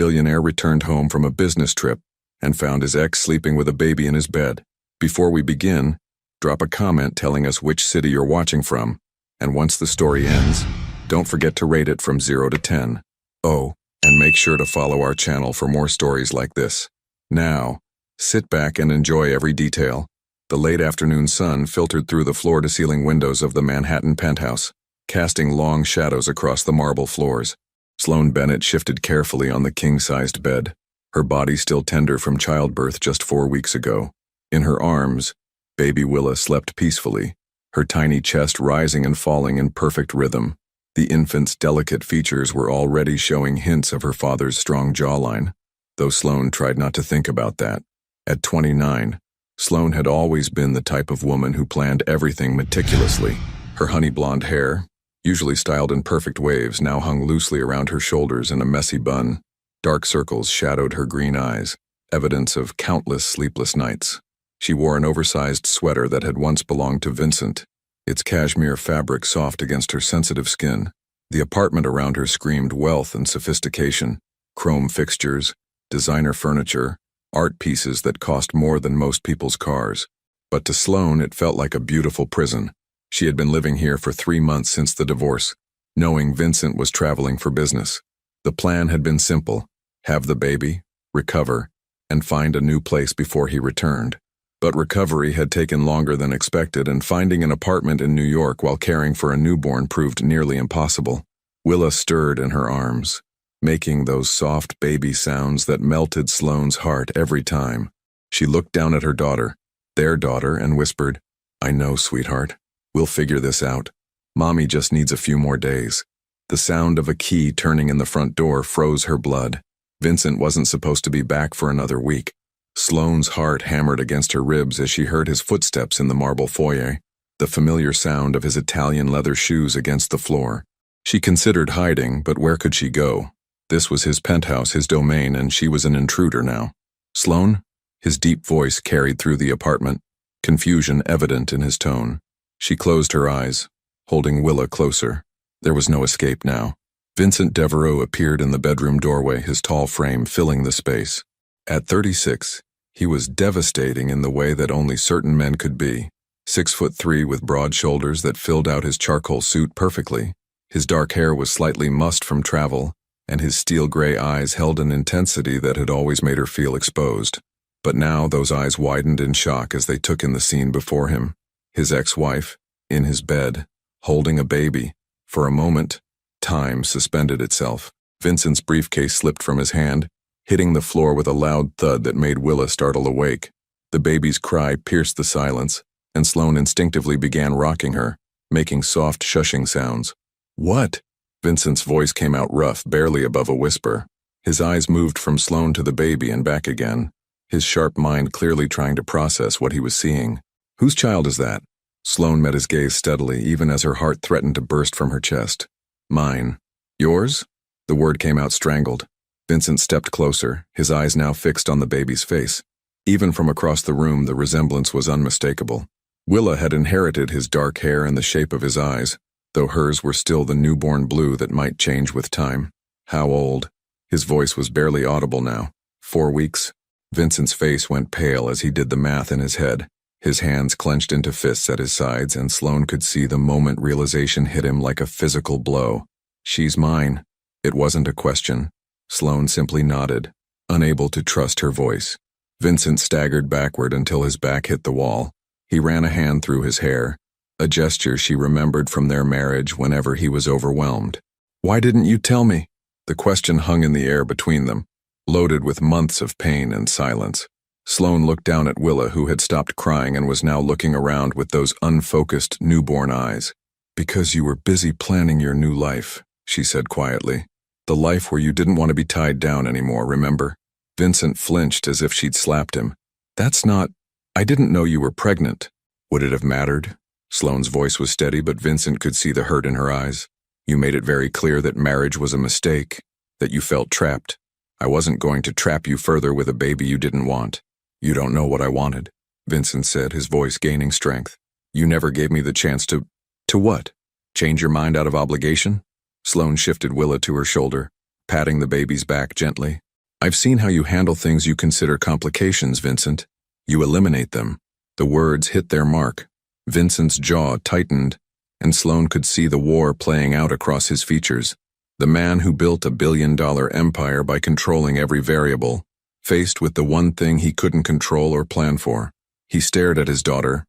Billionaire returned home from a business trip and found his ex sleeping with a baby in his bed. Before we begin, drop a comment telling us which city you're watching from, and once the story ends, don't forget to rate it from 0 to 10. Oh, and make sure to follow our channel for more stories like this. Now, sit back and enjoy every detail. The late afternoon sun filtered through the floor-to-ceiling windows of the Manhattan penthouse, casting long shadows across the marble floors. Sloane Bennett shifted carefully on the king-sized bed, her body still tender from childbirth just 4 weeks ago. In her arms, baby Willa slept peacefully, her tiny chest rising and falling in perfect rhythm. The infant's delicate features were already showing hints of her father's strong jawline, though Sloane tried not to think about that. At 29, Sloane had always been the type of woman who planned everything meticulously. Her honey blonde hair, usually styled in perfect waves, now hung loosely around her shoulders in a messy bun. Dark circles shadowed her green eyes, evidence of countless sleepless nights. She wore an oversized sweater that had once belonged to Vincent, its cashmere fabric soft against her sensitive skin. The apartment around her screamed wealth and sophistication, chrome fixtures, designer furniture, art pieces that cost more than most people's cars. But to Sloane, it felt like a beautiful prison. She had been living here for 3 months since the divorce, knowing Vincent was traveling for business. The plan had been simple: have the baby, recover, and find a new place before he returned. But recovery had taken longer than expected, and finding an apartment in New York while caring for a newborn proved nearly impossible. Willa stirred in her arms, making those soft baby sounds that melted Sloane's heart every time. She looked down at her daughter, their daughter, and whispered, "I know, sweetheart. We'll figure this out. Mommy just needs a few more days." The sound of a key turning in the front door froze her blood. Vincent wasn't supposed to be back for another week. Sloane's heart hammered against her ribs as she heard his footsteps in the marble foyer, the familiar sound of his Italian leather shoes against the floor. She considered hiding, but where could she go? This was his penthouse, his domain, and she was an intruder now. "Sloane?" His deep voice carried through the apartment, confusion evident in his tone. She closed her eyes, holding Willa closer. There was no escape now. Vincent Devereaux appeared in the bedroom doorway, his tall frame filling the space. At 36, he was devastating in the way that only certain men could be. 6'3" with broad shoulders that filled out his charcoal suit perfectly. His dark hair was slightly mussed from travel, and his steel-gray eyes held an intensity that had always made her feel exposed. But now those eyes widened in shock as they took in the scene before him. His ex-wife, in his bed, holding a baby. For a moment, time suspended itself. Vincent's briefcase slipped from his hand, hitting the floor with a loud thud that made Willa startle awake. The baby's cry pierced the silence, and Sloane instinctively began rocking her, making soft shushing sounds. "What?" Vincent's voice came out rough, barely above a whisper. His eyes moved from Sloane to the baby and back again, his sharp mind clearly trying to process what he was seeing. "Whose child is that?" Sloane met his gaze steadily, even as her heart threatened to burst from her chest. "Mine." "Yours?" The word came out strangled. Vincent stepped closer, his eyes now fixed on the baby's face. Even from across the room, the resemblance was unmistakable. Willa had inherited his dark hair and the shape of his eyes, though hers were still the newborn blue that might change with time. "How old?" His voice was barely audible now. 4 weeks? Vincent's face went pale as he did the math in his head. His hands clenched into fists at his sides, and Sloane could see the moment realization hit him like a physical blow. "She's mine." It wasn't a question. Sloane simply nodded, unable to trust her voice. Vincent staggered backward until his back hit the wall. He ran a hand through his hair, a gesture she remembered from their marriage whenever he was overwhelmed. "Why didn't you tell me?" The question hung in the air between them, loaded with months of pain and silence. Sloane looked down at Willa, who had stopped crying and was now looking around with those unfocused, newborn eyes. "Because you were busy planning your new life," she said quietly. "The life where you didn't want to be tied down anymore, remember?" Vincent flinched as if she'd slapped him. "That's not... I didn't know you were pregnant." "Would it have mattered?" Sloane's voice was steady, but Vincent could see the hurt in her eyes. "You made it very clear that marriage was a mistake, that you felt trapped. I wasn't going to trap you further with a baby you didn't want." "You don't know what I wanted," Vincent said, his voice gaining strength. "You never gave me the chance to..." "To what? Change your mind out of obligation?" Sloane shifted Willa to her shoulder, patting the baby's back gently. I've seen how you handle things you consider complications, Vincent. You eliminate them. The words hit their mark. Vincent's jaw tightened, and Sloane could see the war playing out across his features. The man who built $1 billion empire by controlling every variable, faced with the one thing he couldn't control or plan for. He stared at his daughter,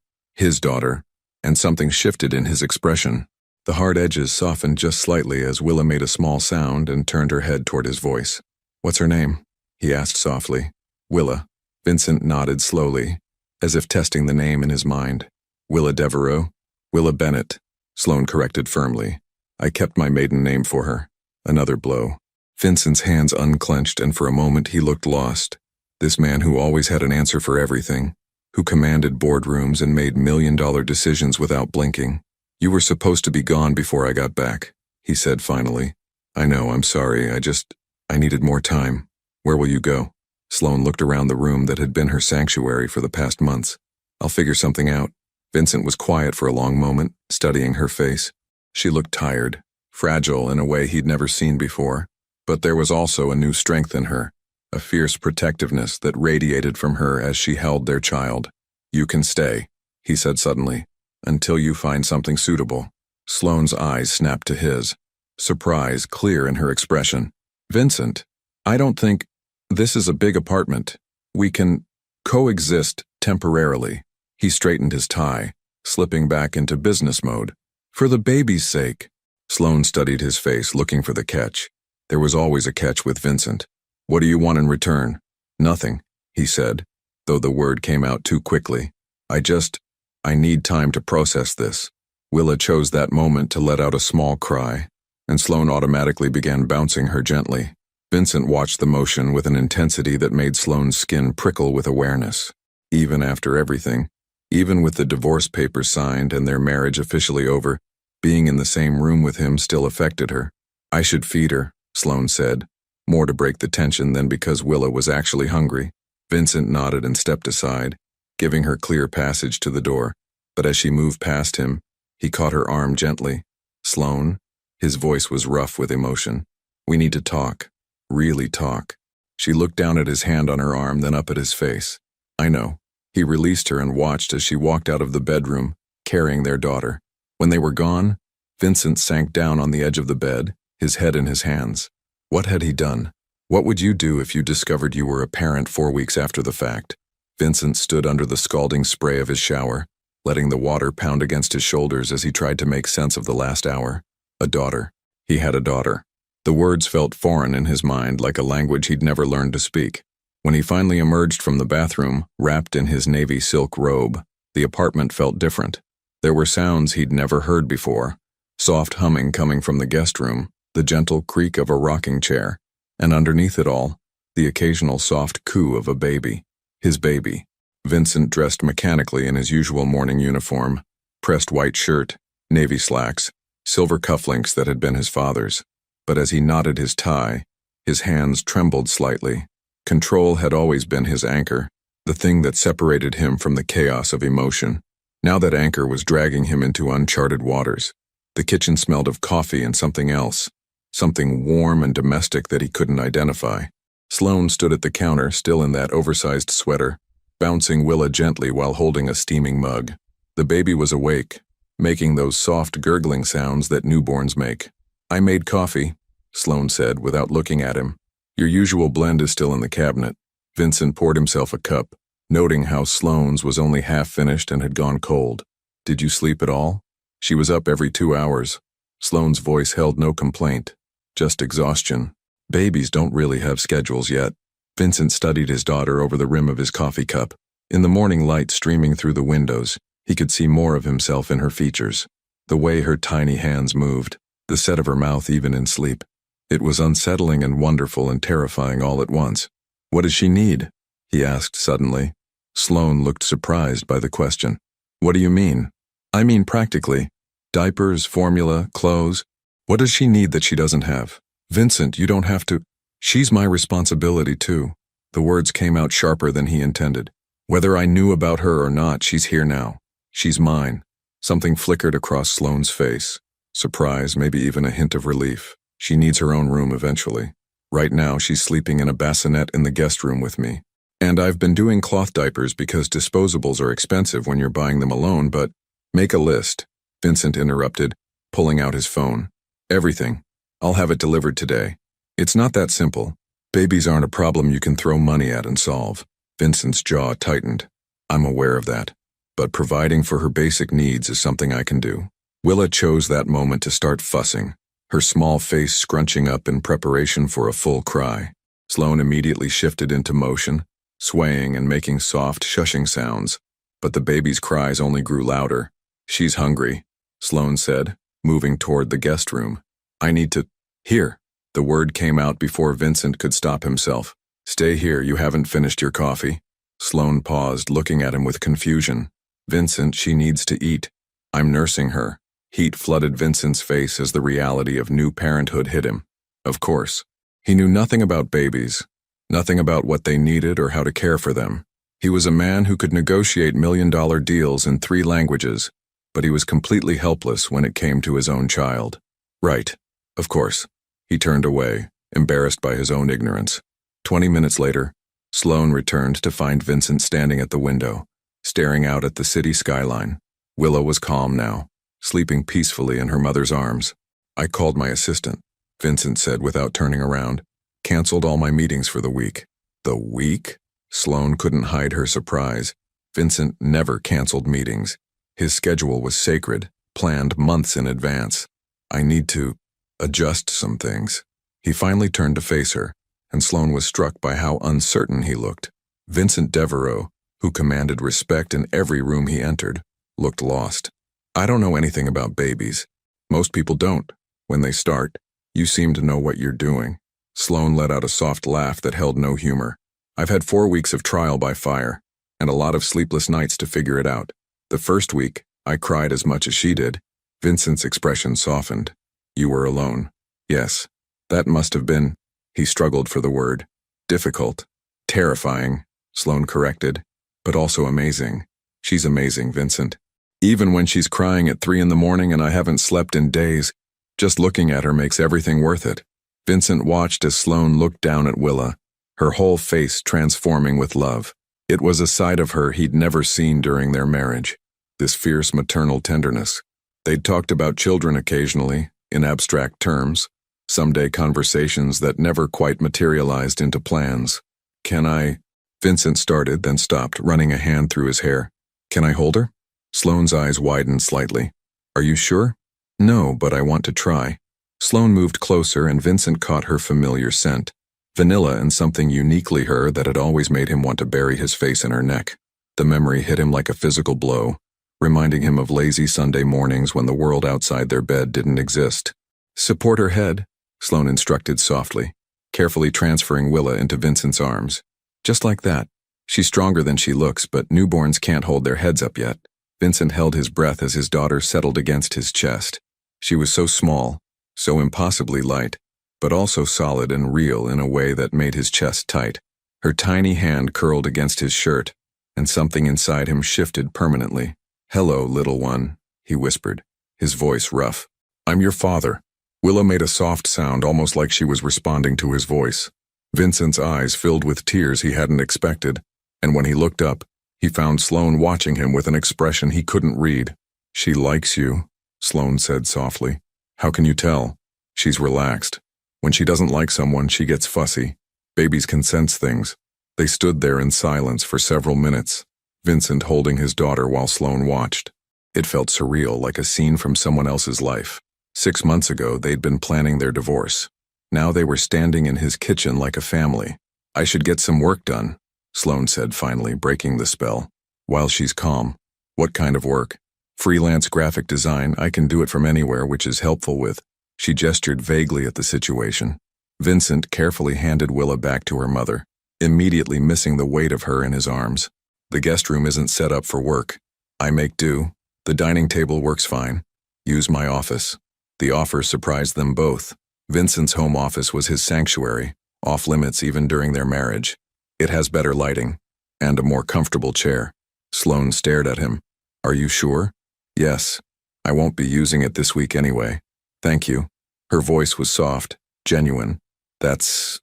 and something shifted in his expression. The hard edges softened just slightly as Willa made a small sound and turned her head toward his voice. "What's her name?" he asked softly. "Willa." Vincent nodded slowly, as if testing the name in his mind. "Willa Devereaux?" "Willa Bennett," Sloane corrected firmly. "I kept my maiden name for her." Another blow. Vincent's hands unclenched, and for a moment he looked lost. This man who always had an answer for everything, who commanded boardrooms and made million-dollar decisions without blinking. "You were supposed to be gone before I got back," he said finally. "I know, I'm sorry, I needed more time. Where will you go?" Sloane looked around the room that had been her sanctuary for the past months. "I'll figure something out." Vincent was quiet for a long moment, studying her face. She looked tired, fragile in a way he'd never seen before, but there was also a new strength in her, a fierce protectiveness that radiated from her as she held their child. "You can stay," he said suddenly, "until you find something suitable." Sloane's eyes snapped to his, surprise clear in her expression. "Vincent, I don't think this is a big apartment. We can coexist temporarily." He straightened his tie, slipping back into business mode. "For the baby's sake." Sloane studied his face, looking for the catch. There was always a catch with Vincent. "What do you want in return?" "Nothing," he said, though the word came out too quickly. I need time to process this." Willa chose that moment to let out a small cry, and Sloane automatically began bouncing her gently. Vincent watched the motion with an intensity that made Sloane's skin prickle with awareness. Even after everything, even with the divorce papers signed and their marriage officially over, being in the same room with him still affected her. "I should feed her," Sloane said, more to break the tension than because Willa was actually hungry. Vincent nodded and stepped aside, giving her clear passage to the door, but as she moved past him, he caught her arm gently. "Sloane," his voice was rough with emotion, "we need to talk. Really talk." She looked down at his hand on her arm, then up at his face. "I know." He released her and watched as she walked out of the bedroom, carrying their daughter. When they were gone, Vincent sank down on the edge of the bed, his head in his hands. What had he done? What would you do if you discovered you were a parent 4 weeks after the fact? Vincent stood under the scalding spray of his shower, letting the water pound against his shoulders as he tried to make sense of the last hour. A daughter. He had a daughter. The words felt foreign in his mind, like a language he'd never learned to speak. When he finally emerged from the bathroom, wrapped in his navy silk robe, the apartment felt different. There were sounds he'd never heard before, soft humming coming from the guest room, the gentle creak of a rocking chair, and underneath it all, the occasional soft coo of a baby. His baby. Vincent dressed mechanically in his usual morning uniform, pressed white shirt, navy slacks, silver cufflinks that had been his father's. But as he knotted his tie, his hands trembled slightly. Control had always been his anchor, the thing that separated him from the chaos of emotion. Now that anchor was dragging him into uncharted waters. The kitchen smelled of coffee and something else, something warm and domestic that he couldn't identify. Sloane stood at the counter, still in that oversized sweater, bouncing Willa gently while holding a steaming mug. The baby was awake, making those soft gurgling sounds that newborns make. "I made coffee," Sloane said without looking at him. "Your usual blend is still in the cabinet." Vincent poured himself a cup, noting how Sloane's was only half finished and had gone cold. "Did you sleep at all?" She was up every 2 hours. Sloane's voice held no complaint, just exhaustion. Babies don't really have schedules yet. Vincent studied his daughter over the rim of his coffee cup. In the morning light streaming through the windows, he could see more of himself in her features. The way her tiny hands moved, the set of her mouth even in sleep. It was unsettling and wonderful and terrifying all at once. "What does she need?" he asked suddenly. Sloane looked surprised by the question. "What do you mean?" "I mean practically. Diapers, formula, clothes. What does she need that she doesn't have?" "Vincent, you don't have to. She's my responsibility too." The words came out sharper than he intended. "Whether I knew about her or not, she's here now. She's mine." Something flickered across Sloane's face. Surprise, maybe even a hint of relief. "She needs her own room eventually." Right now, she's sleeping in a bassinet in the guest room with me. And I've been doing cloth diapers because disposables are expensive when you're buying them alone, but make a list, Vincent interrupted, pulling out his phone. Everything. I'll have it delivered today. It's not that simple. Babies aren't a problem you can throw money at and solve. Vincent's jaw tightened. I'm aware of that. But providing for her basic needs is something I can do. Willa chose that moment to start fussing, her small face scrunching up in preparation for a full cry. Sloane immediately shifted into motion, swaying and making soft, shushing sounds. But the baby's cries only grew louder. She's hungry, Sloane said, moving toward the guest room. I need to... Here. The word came out before Vincent could stop himself. Stay here, you haven't finished your coffee. Sloane paused, looking at him with confusion. Vincent, she needs to eat. I'm nursing her. Heat flooded Vincent's face as the reality of new parenthood hit him. Of course. He knew nothing about babies, nothing about what they needed or how to care for them. He was a man who could negotiate million-dollar deals in 3 languages, but he was completely helpless when it came to his own child. Right. Of course. He turned away, embarrassed by his own ignorance. 20 minutes later, Sloane returned to find Vincent standing at the window, staring out at the city skyline. Willa was calm now, sleeping peacefully in her mother's arms. I called my assistant, Vincent said without turning around. Canceled all my meetings for the week. The week? Sloane couldn't hide her surprise. Vincent never canceled meetings. His schedule was sacred, planned months in advance. I need to adjust some things. He finally turned to face her, and Sloane was struck by how uncertain he looked. Vincent Devereaux, who commanded respect in every room he entered, looked lost. I don't know anything about babies. Most people don't. When they start, you seem to know what you're doing. Sloane let out a soft laugh that held no humor. I've had 4 weeks of trial by fire, and a lot of sleepless nights to figure it out. The first week, I cried as much as she did. Vincent's expression softened. You were alone. Yes. That must have been, he struggled for the word, difficult, terrifying, Sloane corrected, but also amazing. She's amazing, Vincent. Even when she's crying at 3 a.m. and I haven't slept in days, just looking at her makes everything worth it. Vincent watched as Sloane looked down at Willa, her whole face transforming with love. It was a side of her he'd never seen during their marriage, this fierce maternal tenderness. They'd talked about children occasionally, in abstract terms, someday conversations that never quite materialized into plans. Can I? Vincent started, then stopped, running a hand through his hair. Can I hold her? Sloane's eyes widened slightly. Are you sure? No, but I want to try. Sloane moved closer and Vincent caught her familiar scent. Vanilla and something uniquely her that had always made him want to bury his face in her neck. The memory hit him like a physical blow, reminding him of lazy Sunday mornings when the world outside their bed didn't exist. Support her head, Sloane instructed softly, carefully transferring Willa into Vincent's arms. Just like that. She's stronger than she looks, but newborns can't hold their heads up yet. Vincent held his breath as his daughter settled against his chest. She was so small, so impossibly light, but also solid and real in a way that made his chest tight. Her tiny hand curled against his shirt, and something inside him shifted permanently. Hello, little one, he whispered, his voice rough. I'm your father. Willa made a soft sound almost like she was responding to his voice. Vincent's eyes filled with tears he hadn't expected, and when he looked up, he found Sloane watching him with an expression he couldn't read. She likes you, Sloane said softly. How can you tell? She's relaxed. When she doesn't like someone, she gets fussy. Babies can sense things. They stood there in silence for several minutes, Vincent holding his daughter while Sloane watched. It felt surreal, like a scene from someone else's life. 6 months ago, they'd been planning their divorce. Now they were standing in his kitchen like a family. I should get some work done, Sloane said finally, breaking the spell. While she's calm. What kind of work? Freelance graphic design. I can do it from anywhere, which is helpful with. She gestured vaguely at the situation. Vincent carefully handed Willa back to her mother, immediately missing the weight of her in his arms. The guest room isn't set up for work. I make do. The dining table works fine. Use my office. The offer surprised them both. Vincent's home office was his sanctuary, off limits even during their marriage. It has better lighting, and a more comfortable chair. Sloane stared at him. Are you sure? Yes. I won't be using it this week anyway. Thank you. Her voice was soft, genuine. That's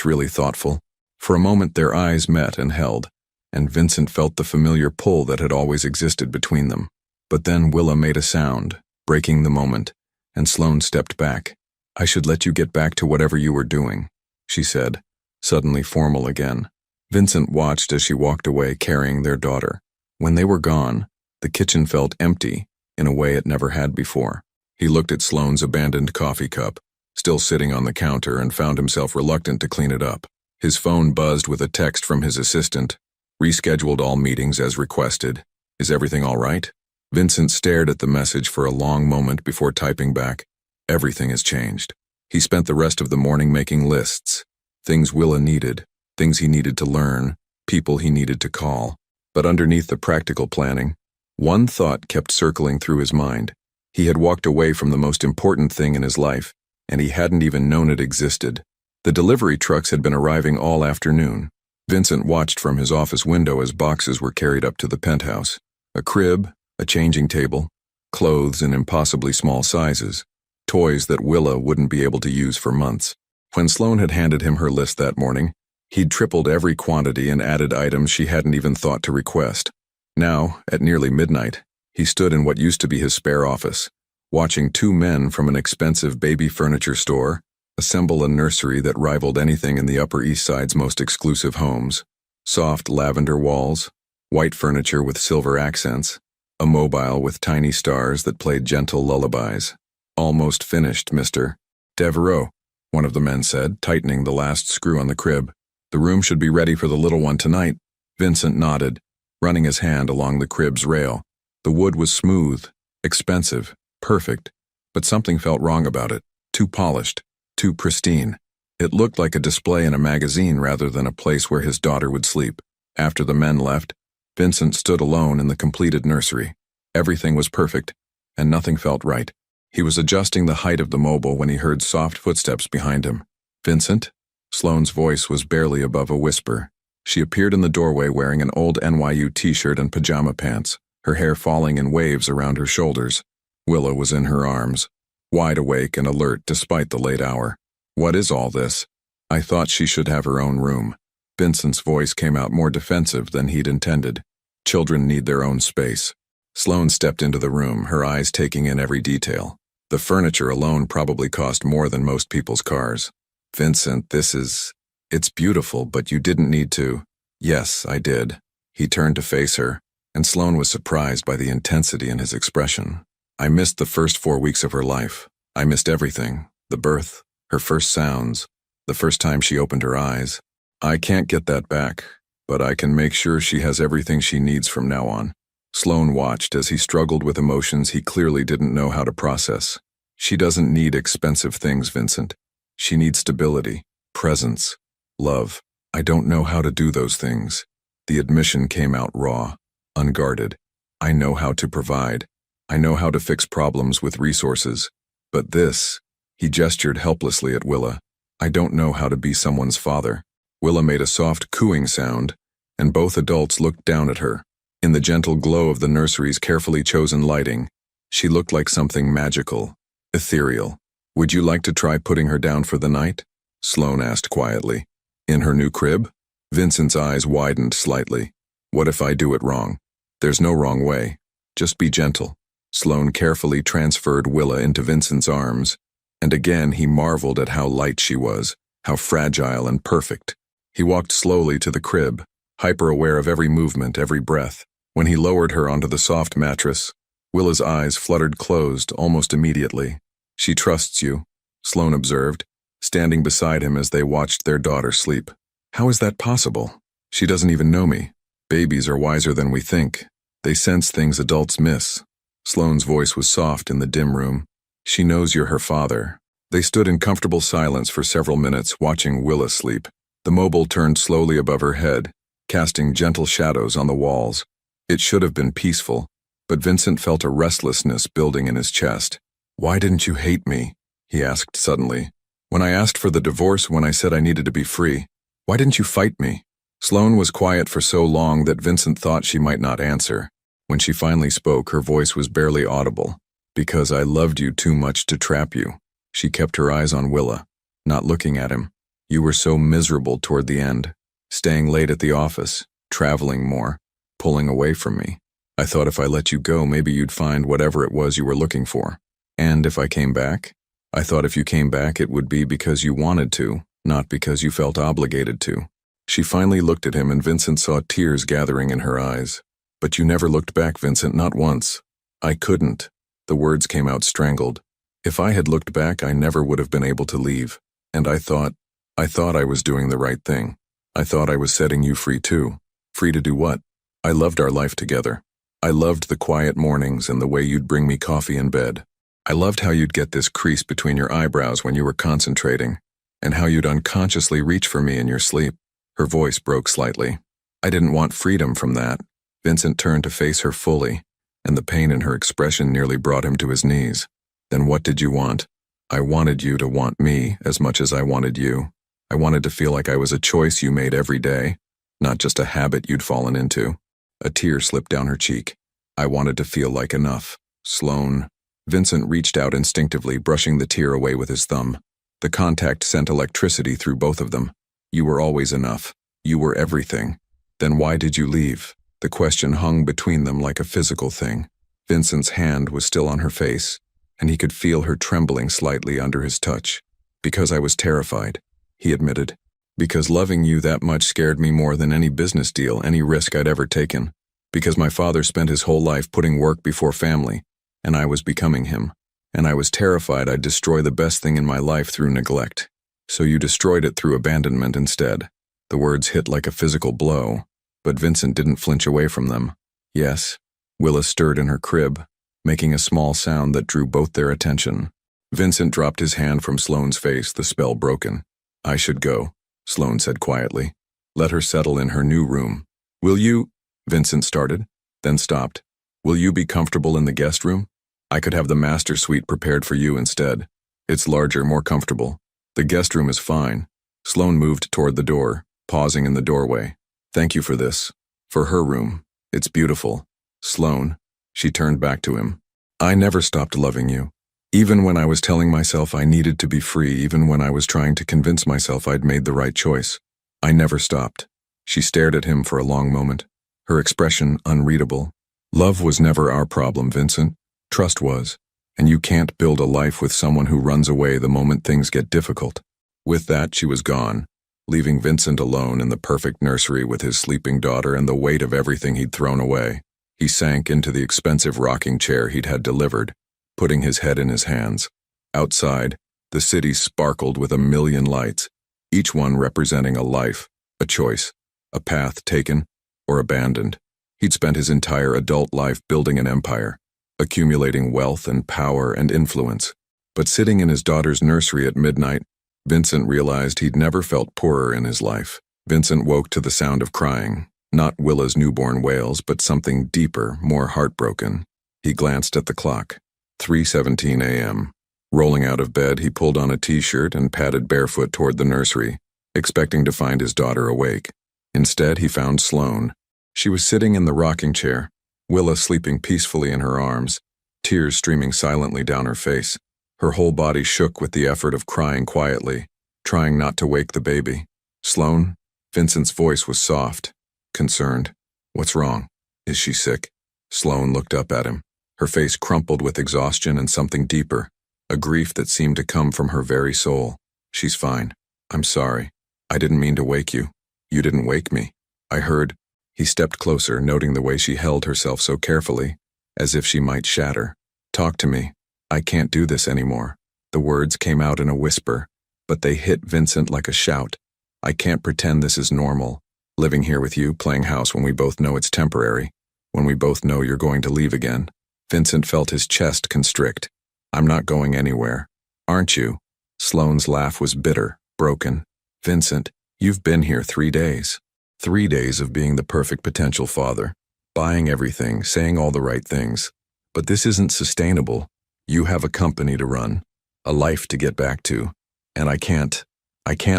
really thoughtful." For a moment their eyes met and held, and Vincent felt the familiar pull that had always existed between them. But then Willa made a sound, breaking the moment, and Sloane stepped back. "I should let you get back to whatever you were doing," she said, suddenly formal again. Vincent watched as she walked away carrying their daughter. When they were gone, the kitchen felt empty in a way it never had before. He looked at Sloane's abandoned coffee cup, still sitting on the counter, and found himself reluctant to clean it up. His phone buzzed with a text from his assistant. "Rescheduled all meetings as requested. Is everything all right?" Vincent stared at the message for a long moment before typing back, "Everything has changed." He spent the rest of the morning making lists. Things Willa needed, things he needed to learn, people he needed to call. But underneath the practical planning, one thought kept circling through his mind. He had walked away from the most important thing in his life, and he hadn't even known it existed. The delivery trucks had been arriving all afternoon. Vincent watched from his office window as boxes were carried up to the penthouse. A crib, a changing table, clothes in impossibly small sizes, toys that Willa wouldn't be able to use for months. When Sloane had handed him her list that morning, he'd tripled every quantity and added items she hadn't even thought to request. Now, at nearly midnight, he stood in what used to be his spare office, watching two men from an expensive baby furniture store assemble a nursery that rivaled anything in the Upper East Side's most exclusive homes. Soft lavender walls, white furniture with silver accents, a mobile with tiny stars that played gentle lullabies. "Almost finished, Mr. Devereaux," one of the men said, tightening the last screw on the crib. "The room should be ready for the little one tonight." Vincent nodded, running his hand along the crib's rail. The wood was smooth, expensive, perfect, but something felt wrong about it. Too polished, too pristine. It looked like a display in a magazine rather than a place where his daughter would sleep. After the men left, Vincent stood alone in the completed nursery. Everything was perfect, and nothing felt right. He was adjusting the height of the mobile when he heard soft footsteps behind him. "Vincent?" Sloane's voice was barely above a whisper. She appeared in the doorway wearing an old NYU t-shirt and pajama pants, her hair falling in waves around her shoulders. Willa was in her arms, wide awake and alert despite the late hour. "What is all this?" "I thought she should have her own room." Vincent's voice came out more defensive than he'd intended. "Children need their own space." Sloane stepped into the room, her eyes taking in every detail. The furniture alone probably cost more than most people's cars. "Vincent, it's beautiful, but you didn't need to." "Yes, I did." He turned to face her, and Sloane was surprised by the intensity in his expression. "I missed the first 4 weeks of her life. I missed everything. The birth, her first sounds, the first time she opened her eyes. I can't get that back, but I can make sure she has everything she needs from now on." Sloane watched as he struggled with emotions he clearly didn't know how to process. "She doesn't need expensive things, Vincent. She needs stability, presence, love. I don't know how to do those things." The admission came out raw, unguarded. "I know how to provide. I know how to fix problems with resources. But this," he gestured helplessly at Willa, "I don't know how to be someone's father." Willa made a soft cooing sound, and both adults looked down at her. In the gentle glow of the nursery's carefully chosen lighting, she looked like something magical, ethereal. "Would you like to try putting her down for the night?" Sloane asked quietly. "In her new crib?" Vincent's eyes widened slightly. "What if I do it wrong?" "There's no wrong way. Just be gentle." Sloane carefully transferred Willa into Vincent's arms, and again he marveled at how light she was, how fragile and perfect. He walked slowly to the crib, hyper-aware of every movement, every breath. When he lowered her onto the soft mattress, Willa's eyes fluttered closed almost immediately. "She trusts you," Sloane observed, standing beside him as they watched their daughter sleep. "How is that possible? She doesn't even know me. Babies are wiser than we think. They sense things adults miss." Sloane's voice was soft in the dim room. "She knows you're her father." They stood in comfortable silence for several minutes, watching Willa sleep. The mobile turned slowly above her head, casting gentle shadows on the walls. It should have been peaceful, but Vincent felt a restlessness building in his chest. "Why didn't you hate me?" he asked suddenly. "When I asked for the divorce, when I said I needed to be free, why didn't you fight me?" Sloane was quiet for so long that Vincent thought she might not answer. When she finally spoke, her voice was barely audible. "Because I loved you too much to trap you." She kept her eyes on Willa. not looking at him. You were so miserable toward the end, staying late at the office, traveling more, pulling away from me. I thought if I let you go, maybe you'd find whatever it was you were looking for. And if I came back? I thought if you came back, it would be because you wanted to, not because you felt obligated to. She finally looked at him, and Vincent saw tears gathering in her eyes. But you never looked back, Vincent, not once. I couldn't. The words came out strangled. If I had looked back, I never would have been able to leave. And I thought I was doing the right thing. I thought I was setting you free too. Free to do what? I loved our life together. I loved the quiet mornings and the way you'd bring me coffee in bed. I loved how you'd get this crease between your eyebrows when you were concentrating, and how you'd unconsciously reach for me in your sleep. Her voice broke slightly. I didn't want freedom from that. Vincent turned to face her fully, and the pain in her expression nearly brought him to his knees. Then what did you want? I wanted you to want me as much as I wanted you. I wanted to feel like I was a choice you made every day, not just a habit you'd fallen into. A tear slipped down her cheek. I wanted to feel like enough. Sloan. Vincent reached out instinctively, brushing the tear away with his thumb. The contact sent electricity through both of them. You were always enough. You were everything. Then why did you leave? The question hung between them like a physical thing. Vincent's hand was still on her face, and he could feel her trembling slightly under his touch. Because I was terrified, he admitted. Because loving you that much scared me more than any business deal, any risk I'd ever taken. Because my father spent his whole life putting work before family, and I was becoming him. And I was terrified I'd destroy the best thing in my life through neglect. So you destroyed it through abandonment instead. The words hit like a physical blow, but Vincent didn't flinch away from them. Yes. Willa stirred in her crib, making a small sound that drew both their attention. Vincent dropped his hand from Sloane's face, the spell broken. I should go, Sloane said quietly. Let her settle in her new room. Will you? Vincent started, then stopped. Will you be comfortable in the guest room? I could have the master suite prepared for you instead. It's larger, more comfortable. The guest room is fine. Sloane moved toward the door, pausing in the doorway. Thank you for this. For her room. It's beautiful. Sloane. She turned back to him. I never stopped loving you. Even when I was telling myself I needed to be free, even when I was trying to convince myself I'd made the right choice. I never stopped. She stared at him for a long moment, her expression unreadable. Love was never our problem, Vincent. Trust was. And you can't build a life with someone who runs away the moment things get difficult. With that, she was gone, leaving Vincent alone in the perfect nursery with his sleeping daughter and the weight of everything he'd thrown away. He sank into the expensive rocking chair he'd had delivered, putting his head in his hands. Outside, the city sparkled with a million lights, each one representing a life, a choice, a path taken or abandoned. He'd spent his entire adult life building an empire, accumulating wealth and power and influence. But sitting in his daughter's nursery at midnight, Vincent realized he'd never felt poorer in his life. Vincent woke to the sound of crying, not Willa's newborn wails, but something deeper, more heartbroken. He glanced at the clock. 3:17 a.m. Rolling out of bed, he pulled on a t-shirt and padded barefoot toward the nursery, expecting to find his daughter awake. Instead, he found Sloane. She was sitting in the rocking chair, Willa sleeping peacefully in her arms, tears streaming silently down her face. Her whole body shook with the effort of crying quietly, trying not to wake the baby. Sloane? Vincent's voice was soft, concerned. What's wrong? Is she sick? Sloane looked up at him, her face crumpled with exhaustion and something deeper, a grief that seemed to come from her very soul. She's fine. I'm sorry. I didn't mean to wake you. You didn't wake me. I heard. He stepped closer, noting the way she held herself so carefully, as if she might shatter. Talk to me. I can't do this anymore. The words came out in a whisper, but they hit Vincent like a shout. I can't pretend this is normal. Living here with you, playing house when we both know it's temporary, when we both know you're going to leave again. Vincent felt his chest constrict. I'm not going anywhere. Aren't you? Sloane's laugh was bitter, broken. Vincent, you've been here 3 days. 3 days of being the perfect potential father, buying everything, saying all the right things. But this isn't sustainable. You have a company to run, a life to get back to, and I can't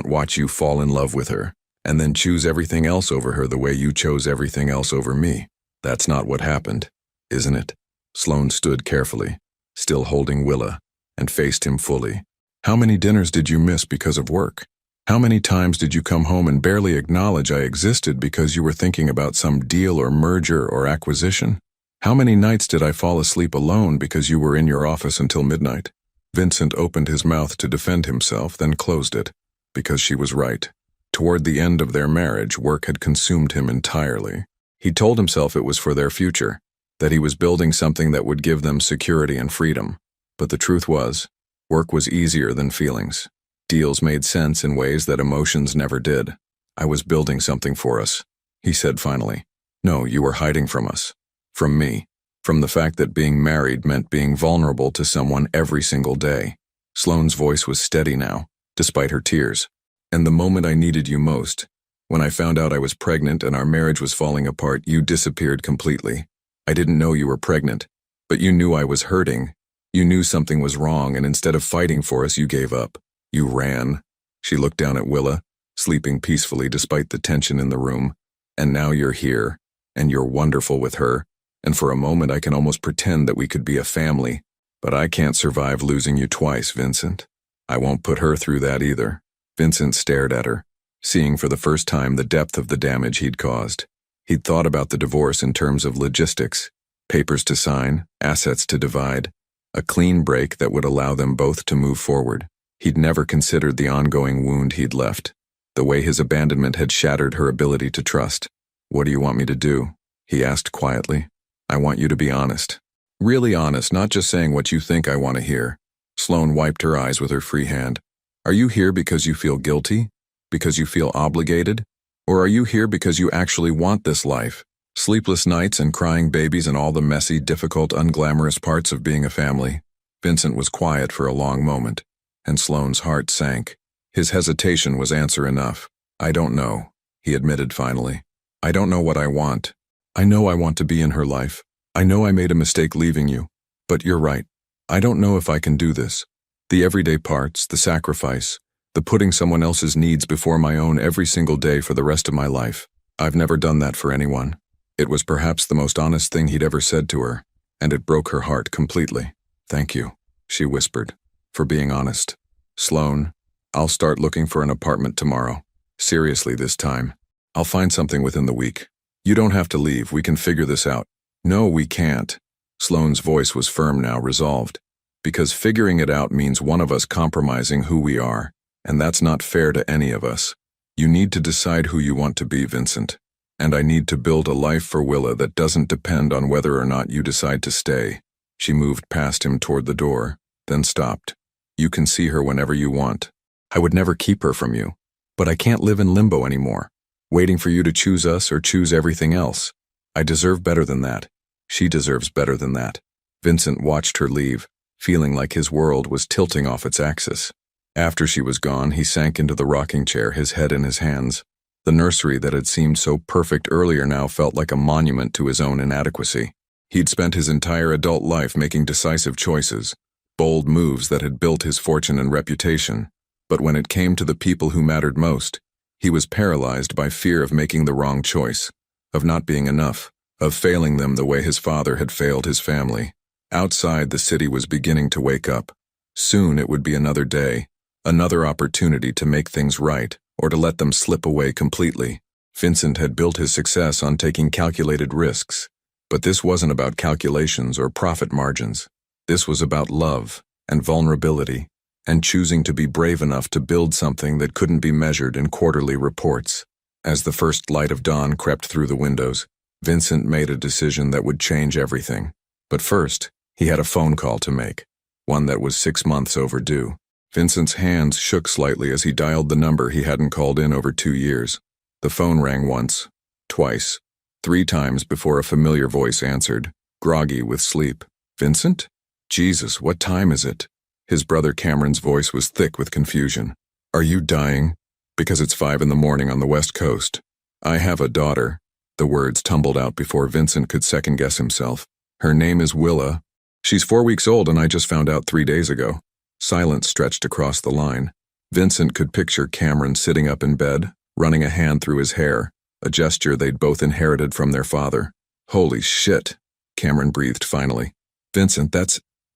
watch you fall in love with her and then choose everything else over her the way you chose everything else over me. That's not what happened, isn't it? Sloane stood carefully, still holding Willa, and faced him fully. How many dinners did you miss because of work? How many times did you come home and barely acknowledge I existed because you were thinking about some deal or merger or acquisition? How many nights did I fall asleep alone because you were in your office until midnight? Vincent opened his mouth to defend himself, then closed it, because she was right. Toward the end of their marriage, work had consumed him entirely. He told himself it was for their future, that he was building something that would give them security and freedom. But the truth was, work was easier than feelings. Deals made sense in ways that emotions never did. I was building something for us, he said finally. No, you were hiding from us. From me. From the fact that being married meant being vulnerable to someone every single day. Sloane's voice was steady now, despite her tears. And the moment I needed you most, when I found out I was pregnant and our marriage was falling apart, you disappeared completely. I didn't know you were pregnant, but you knew I was hurting. You knew something was wrong, and instead of fighting for us, you gave up. You ran. She looked down at Willa, sleeping peacefully despite the tension in the room. And now you're here, and you're wonderful with her, and for a moment I can almost pretend that we could be a family. But I can't survive losing you twice, Vincent. I won't put her through that either. Vincent stared at her, seeing for the first time the depth of the damage he'd caused. He'd thought about the divorce in terms of logistics, papers to sign, assets to divide, a clean break that would allow them both to move forward. He'd never considered the ongoing wound he'd left, the way his abandonment had shattered her ability to trust. What do you want me to do? He asked quietly. I want you to be honest. Really honest, not just saying what you think I want to hear. Sloane wiped her eyes with her free hand. Are you here because you feel guilty? Because you feel obligated? Or are you here because you actually want this life? Sleepless nights and crying babies and all the messy, difficult, unglamorous parts of being a family? Vincent was quiet for a long moment, and Sloane's heart sank. His hesitation was answer enough. I don't know, he admitted finally. I don't know what I want. I know I want to be in her life. I know I made a mistake leaving you. But you're right. I don't know if I can do this. The everyday parts, the sacrifice, the putting someone else's needs before my own every single day for the rest of my life. I've never done that for anyone. It was perhaps the most honest thing he'd ever said to her, and it broke her heart completely. Thank you, she whispered, for being honest. Sloane, I'll start looking for an apartment tomorrow. Seriously this time. I'll find something within the week. You don't have to leave, we can figure this out. No, we can't. Sloane's voice was firm now, resolved. Because figuring it out means one of us compromising who we are, and that's not fair to any of us. You need to decide who you want to be, Vincent. And I need to build a life for Willa that doesn't depend on whether or not you decide to stay. She moved past him toward the door, then stopped. You can see her whenever you want. I would never keep her from you. But I can't live in limbo anymore, waiting for you to choose us or choose everything else. I deserve better than that. She deserves better than that. Vincent watched her leave, feeling like his world was tilting off its axis. After she was gone, he sank into the rocking chair, his head in his hands. The nursery that had seemed so perfect earlier now felt like a monument to his own inadequacy. He'd spent his entire adult life making decisive choices, bold moves that had built his fortune and reputation. But when it came to the people who mattered most, he was paralyzed by fear of making the wrong choice, of not being enough, of failing them the way his father had failed his family. Outside, the city was beginning to wake up. Soon it would be another day, another opportunity to make things right, or to let them slip away completely. Vincent had built his success on taking calculated risks, but this wasn't about calculations or profit margins. This was about love and vulnerability, and choosing to be brave enough to build something that couldn't be measured in quarterly reports. As the first light of dawn crept through the windows, Vincent made a decision that would change everything. But first, he had a phone call to make, one that was 6 months overdue. Vincent's hands shook slightly as he dialed the number he hadn't called in over 2 years. The phone rang once, twice, 3 times before a familiar voice answered, groggy with sleep. Vincent? Jesus, what time is it? His brother Cameron's voice was thick with confusion. Are you dying? Because it's 5 in the morning on the West Coast. I have a daughter. The words tumbled out before Vincent could second-guess himself. Her name is Willa. She's 4 weeks old and I just found out 3 days ago. Silence stretched across the line. Vincent could picture Cameron sitting up in bed, running a hand through his hair, a gesture they'd both inherited from their father. Holy shit, Cameron breathed finally. Vincent,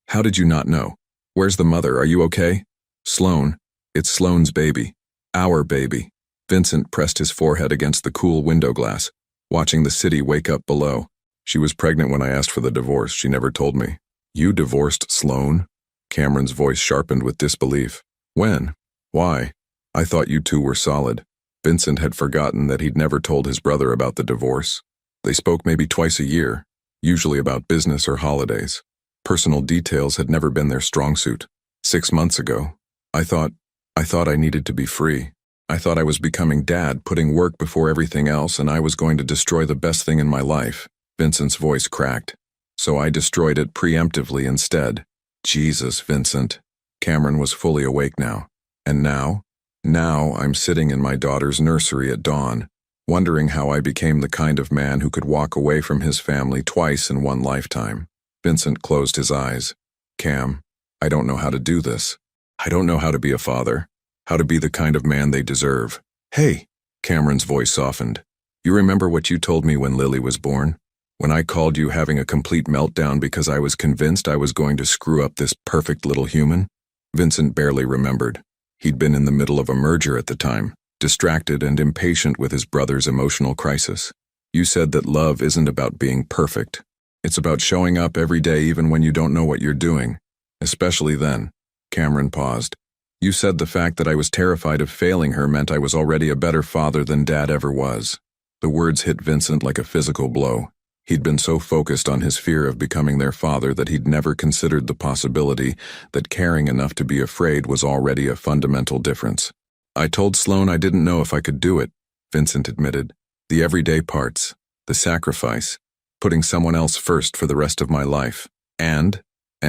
how did you not know? Where's the mother? Are you okay? Sloan, it's Sloan's baby. Our baby. Vincent pressed his forehead against the cool window glass, watching the city wake up below. She was pregnant when I asked for the divorce. She never told me. You divorced Sloan? Cameron's voice sharpened with disbelief. When? Why? I thought you two were solid. Vincent had forgotten that he'd never told his brother about the divorce. They spoke maybe twice a year, usually about business or holidays. Personal details had never been their strong suit. 6 months ago, I thought I needed to be free. I thought I was becoming dad, putting work before everything else, and I was going to destroy the best thing in my life. Vincent's voice cracked. So I destroyed it preemptively instead. Jesus, Vincent. Cameron was fully awake now. And now? Now I'm sitting in my daughter's nursery at dawn, wondering how I became the kind of man who could walk away from his family twice in one lifetime. Vincent closed his eyes. Cam, I don't know how to do this. I don't know how to be a father. How to be the kind of man they deserve. Hey, Cameron's voice softened. You remember what you told me when Lily was born? When I called you having a complete meltdown because I was convinced I was going to screw up this perfect little human? Vincent barely remembered. He'd been in the middle of a merger at the time, distracted and impatient with his brother's emotional crisis. You said that love isn't about being perfect. It's about showing up every day even when you don't know what you're doing. Especially then. Cameron paused. You said the fact that I was terrified of failing her meant I was already a better father than Dad ever was. The words hit Vincent like a physical blow. He'd been so focused on his fear of becoming their father that he'd never considered the possibility that caring enough to be afraid was already a fundamental difference. I told Sloan I didn't know if I could do it, Vincent admitted. The everyday parts, the sacrifice, putting someone else first for the rest of my life. And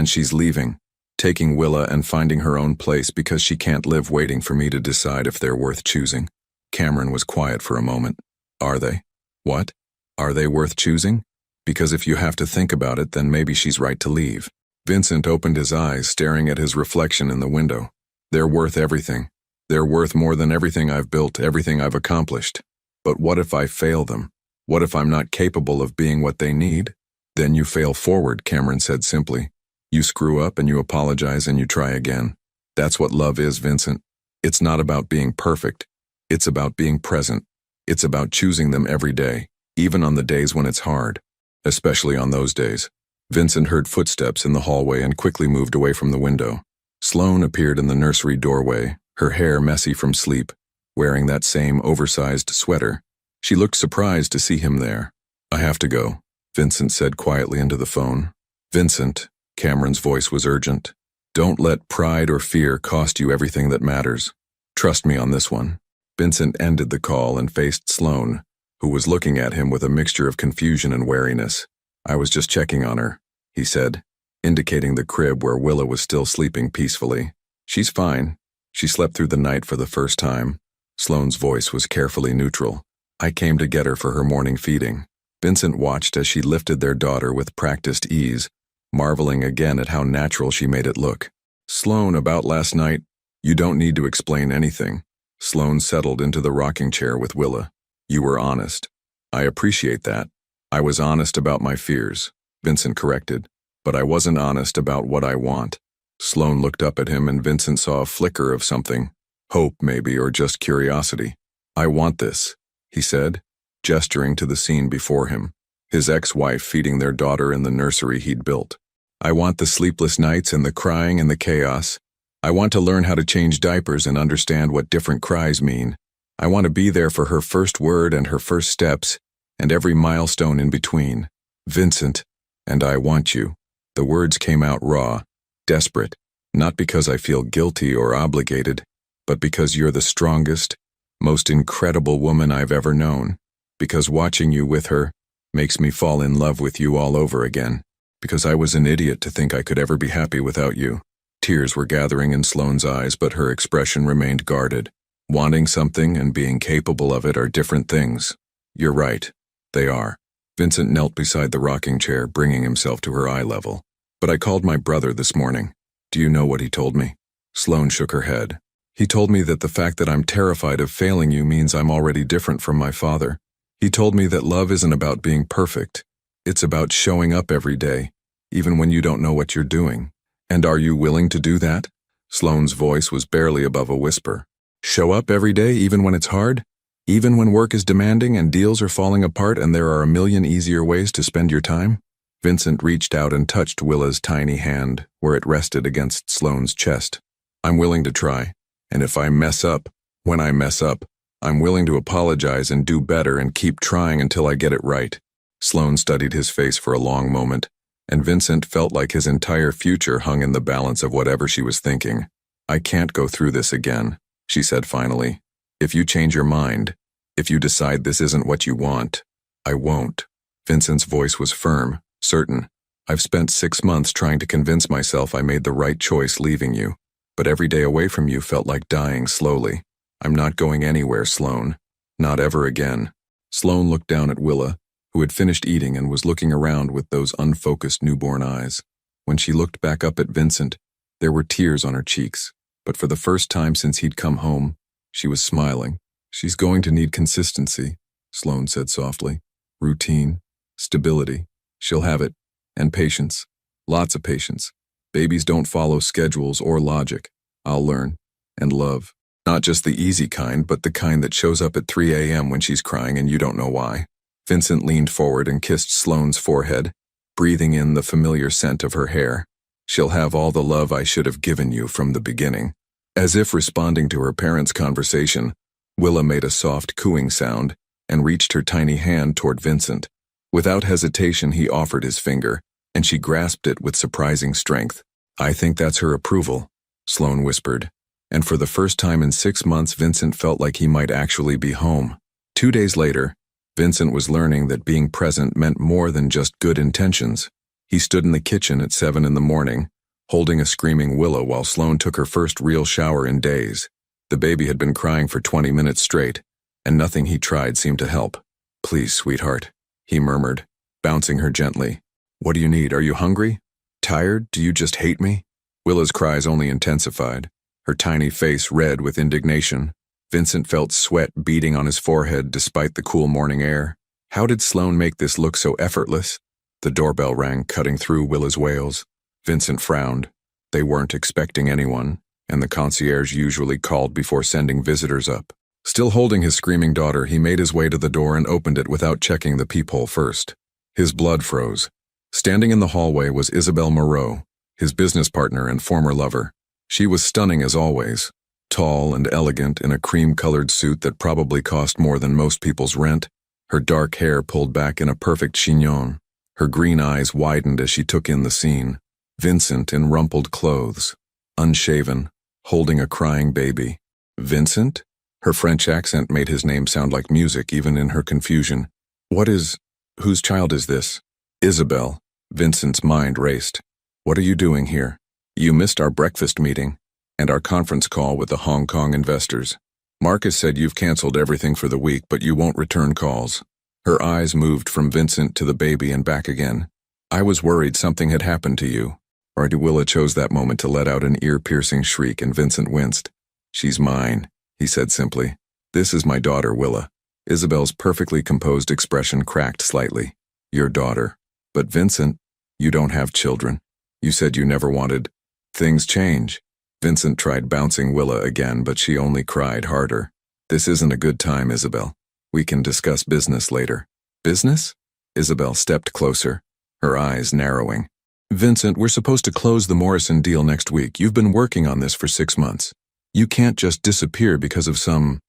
she's leaving. Taking Willa and finding her own place because she can't live waiting for me to decide if they're worth choosing. Cameron was quiet for a moment. Are they? What? Are they worth choosing? Because if you have to think about it, then maybe she's right to leave. Vincent opened his eyes, staring at his reflection in the window. They're worth everything. They're worth more than everything I've built, everything I've accomplished. But what if I fail them? What if I'm not capable of being what they need? Then you fail forward, Cameron said simply. You screw up and you apologize and you try again. That's what love is, Vincent. It's not about being perfect. It's about being present. It's about choosing them every day, even on the days when it's hard. Especially on those days. Vincent heard footsteps in the hallway and quickly moved away from the window. Sloan appeared in the nursery doorway, her hair messy from sleep, wearing that same oversized sweater. She looked surprised to see him there. I have to go, Vincent said quietly into the phone. Vincent. Cameron's voice was urgent. Don't let pride or fear cost you everything that matters. Trust me on this one. Vincent ended the call and faced Sloan, who was looking at him with a mixture of confusion and wariness. I was just checking on her, he said, indicating the crib where Willa was still sleeping peacefully. She's fine. She slept through the night for the first time. Sloan's voice was carefully neutral. I came to get her for her morning feeding. Vincent watched as she lifted their daughter with practiced ease, marveling again at how natural she made it look. Sloan, about last night, you don't need to explain anything. Sloan settled into the rocking chair with Willa. You were honest. I appreciate that. I was honest about my fears, Vincent corrected, but I wasn't honest about what I want. Sloan looked up at him and Vincent saw a flicker of something. Hope, maybe, or just curiosity. I want this, he said, gesturing to the scene before him. His ex-wife feeding their daughter in the nursery he'd built. I want the sleepless nights and the crying and the chaos. I want to learn how to change diapers and understand what different cries mean. I want to be there for her first word and her first steps, and every milestone in between. Vincent, and I want you. The words came out raw, desperate, not because I feel guilty or obligated, but because you're the strongest, most incredible woman I've ever known. Because watching you with her makes me fall in love with you all over again. Because I was an idiot to think I could ever be happy without you. Tears were gathering in Sloane's eyes, but her expression remained guarded. Wanting something and being capable of it are different things. You're right. They are. Vincent knelt beside the rocking chair, bringing himself to her eye level. But I called my brother this morning. Do you know what he told me? Sloane shook her head. He told me that the fact that I'm terrified of failing you means I'm already different from my father. He told me that love isn't about being perfect. It's about showing up every day, even when you don't know what you're doing. And are you willing to do that? Sloane's voice was barely above a whisper. Show up every day even when it's hard? Even when work is demanding and deals are falling apart and there are a million easier ways to spend your time? Vincent reached out and touched Willa's tiny hand where it rested against Sloane's chest. I'm willing to try, and if I mess up, when I mess up, I'm willing to apologize and do better and keep trying until I get it right. Sloane studied his face for a long moment, and Vincent felt like his entire future hung in the balance of whatever she was thinking. I can't go through this again, she said finally. If you change your mind, if you decide this isn't what you want, I won't. Vincent's voice was firm, certain. I've spent 6 months trying to convince myself I made the right choice leaving you, but every day away from you felt like dying slowly. I'm not going anywhere, Sloane. Not ever again. Sloane looked down at Willa, who had finished eating and was looking around with those unfocused newborn eyes. When she looked back up at Vincent, there were tears on her cheeks, but for the first time since he'd come home, she was smiling. She's going to need consistency, Sloane said softly. Routine, stability. She'll have it. And patience. Lots of patience. Babies don't follow schedules or logic. I'll learn. And love. Not just the easy kind, but the kind that shows up at 3 a.m. when she's crying and you don't know why. Vincent leaned forward and kissed Sloane's forehead, breathing in the familiar scent of her hair. She'll have all the love I should have given you from the beginning. As if responding to her parents' conversation, Willa made a soft cooing sound and reached her tiny hand toward Vincent. Without hesitation, he offered his finger, and she grasped it with surprising strength. I think that's her approval, Sloane whispered. And for the first time in 6 months, Vincent felt like he might actually be home. 2 days later, Vincent was learning that being present meant more than just good intentions. He stood in the kitchen at 7 in the morning, holding a screaming Willa while Sloane took her first real shower in days. The baby had been crying for 20 minutes straight, and nothing he tried seemed to help. Please, sweetheart, he murmured, bouncing her gently. What do you need? Are you hungry? Tired? Do you just hate me? Willa's cries only intensified, her tiny face red with indignation. Vincent felt sweat beading on his forehead despite the cool morning air. How did Sloane make this look so effortless? The doorbell rang, cutting through Willa's wails. Vincent frowned. They weren't expecting anyone, and the concierge usually called before sending visitors up. Still holding his screaming daughter, he made his way to the door and opened it without checking the peephole first. His blood froze. Standing in the hallway was Isabelle Moreau, his business partner and former lover. She was stunning as always, tall and elegant in a cream-colored suit that probably cost more than most people's rent, her dark hair pulled back in a perfect chignon. Her green eyes widened as she took in the scene. Vincent in rumpled clothes, unshaven, holding a crying baby. Vincent? Her French accent made his name sound like music even in her confusion. Whose child is this? Isabelle. Vincent's mind raced. What are you doing here? You missed our breakfast meeting and our conference call with the Hong Kong investors. Marcus said you've canceled everything for the week, but you won't return calls. Her eyes moved from Vincent to the baby and back again. I was worried something had happened to you. Willa chose that moment to let out an ear-piercing shriek, and Vincent winced. She's mine, he said simply. This is my daughter, Willa. Isabelle's perfectly composed expression cracked slightly. Your daughter. But Vincent, you don't have children. You said you never wanted. Things change. Vincent tried bouncing Willa again, but she only cried harder. This isn't a good time, Isabelle. We can discuss business later. Business? Isabelle stepped closer, her eyes narrowing. Vincent, we're supposed to close the Morrison deal next week. You've been working on this for 6 months. You can't just disappear because of some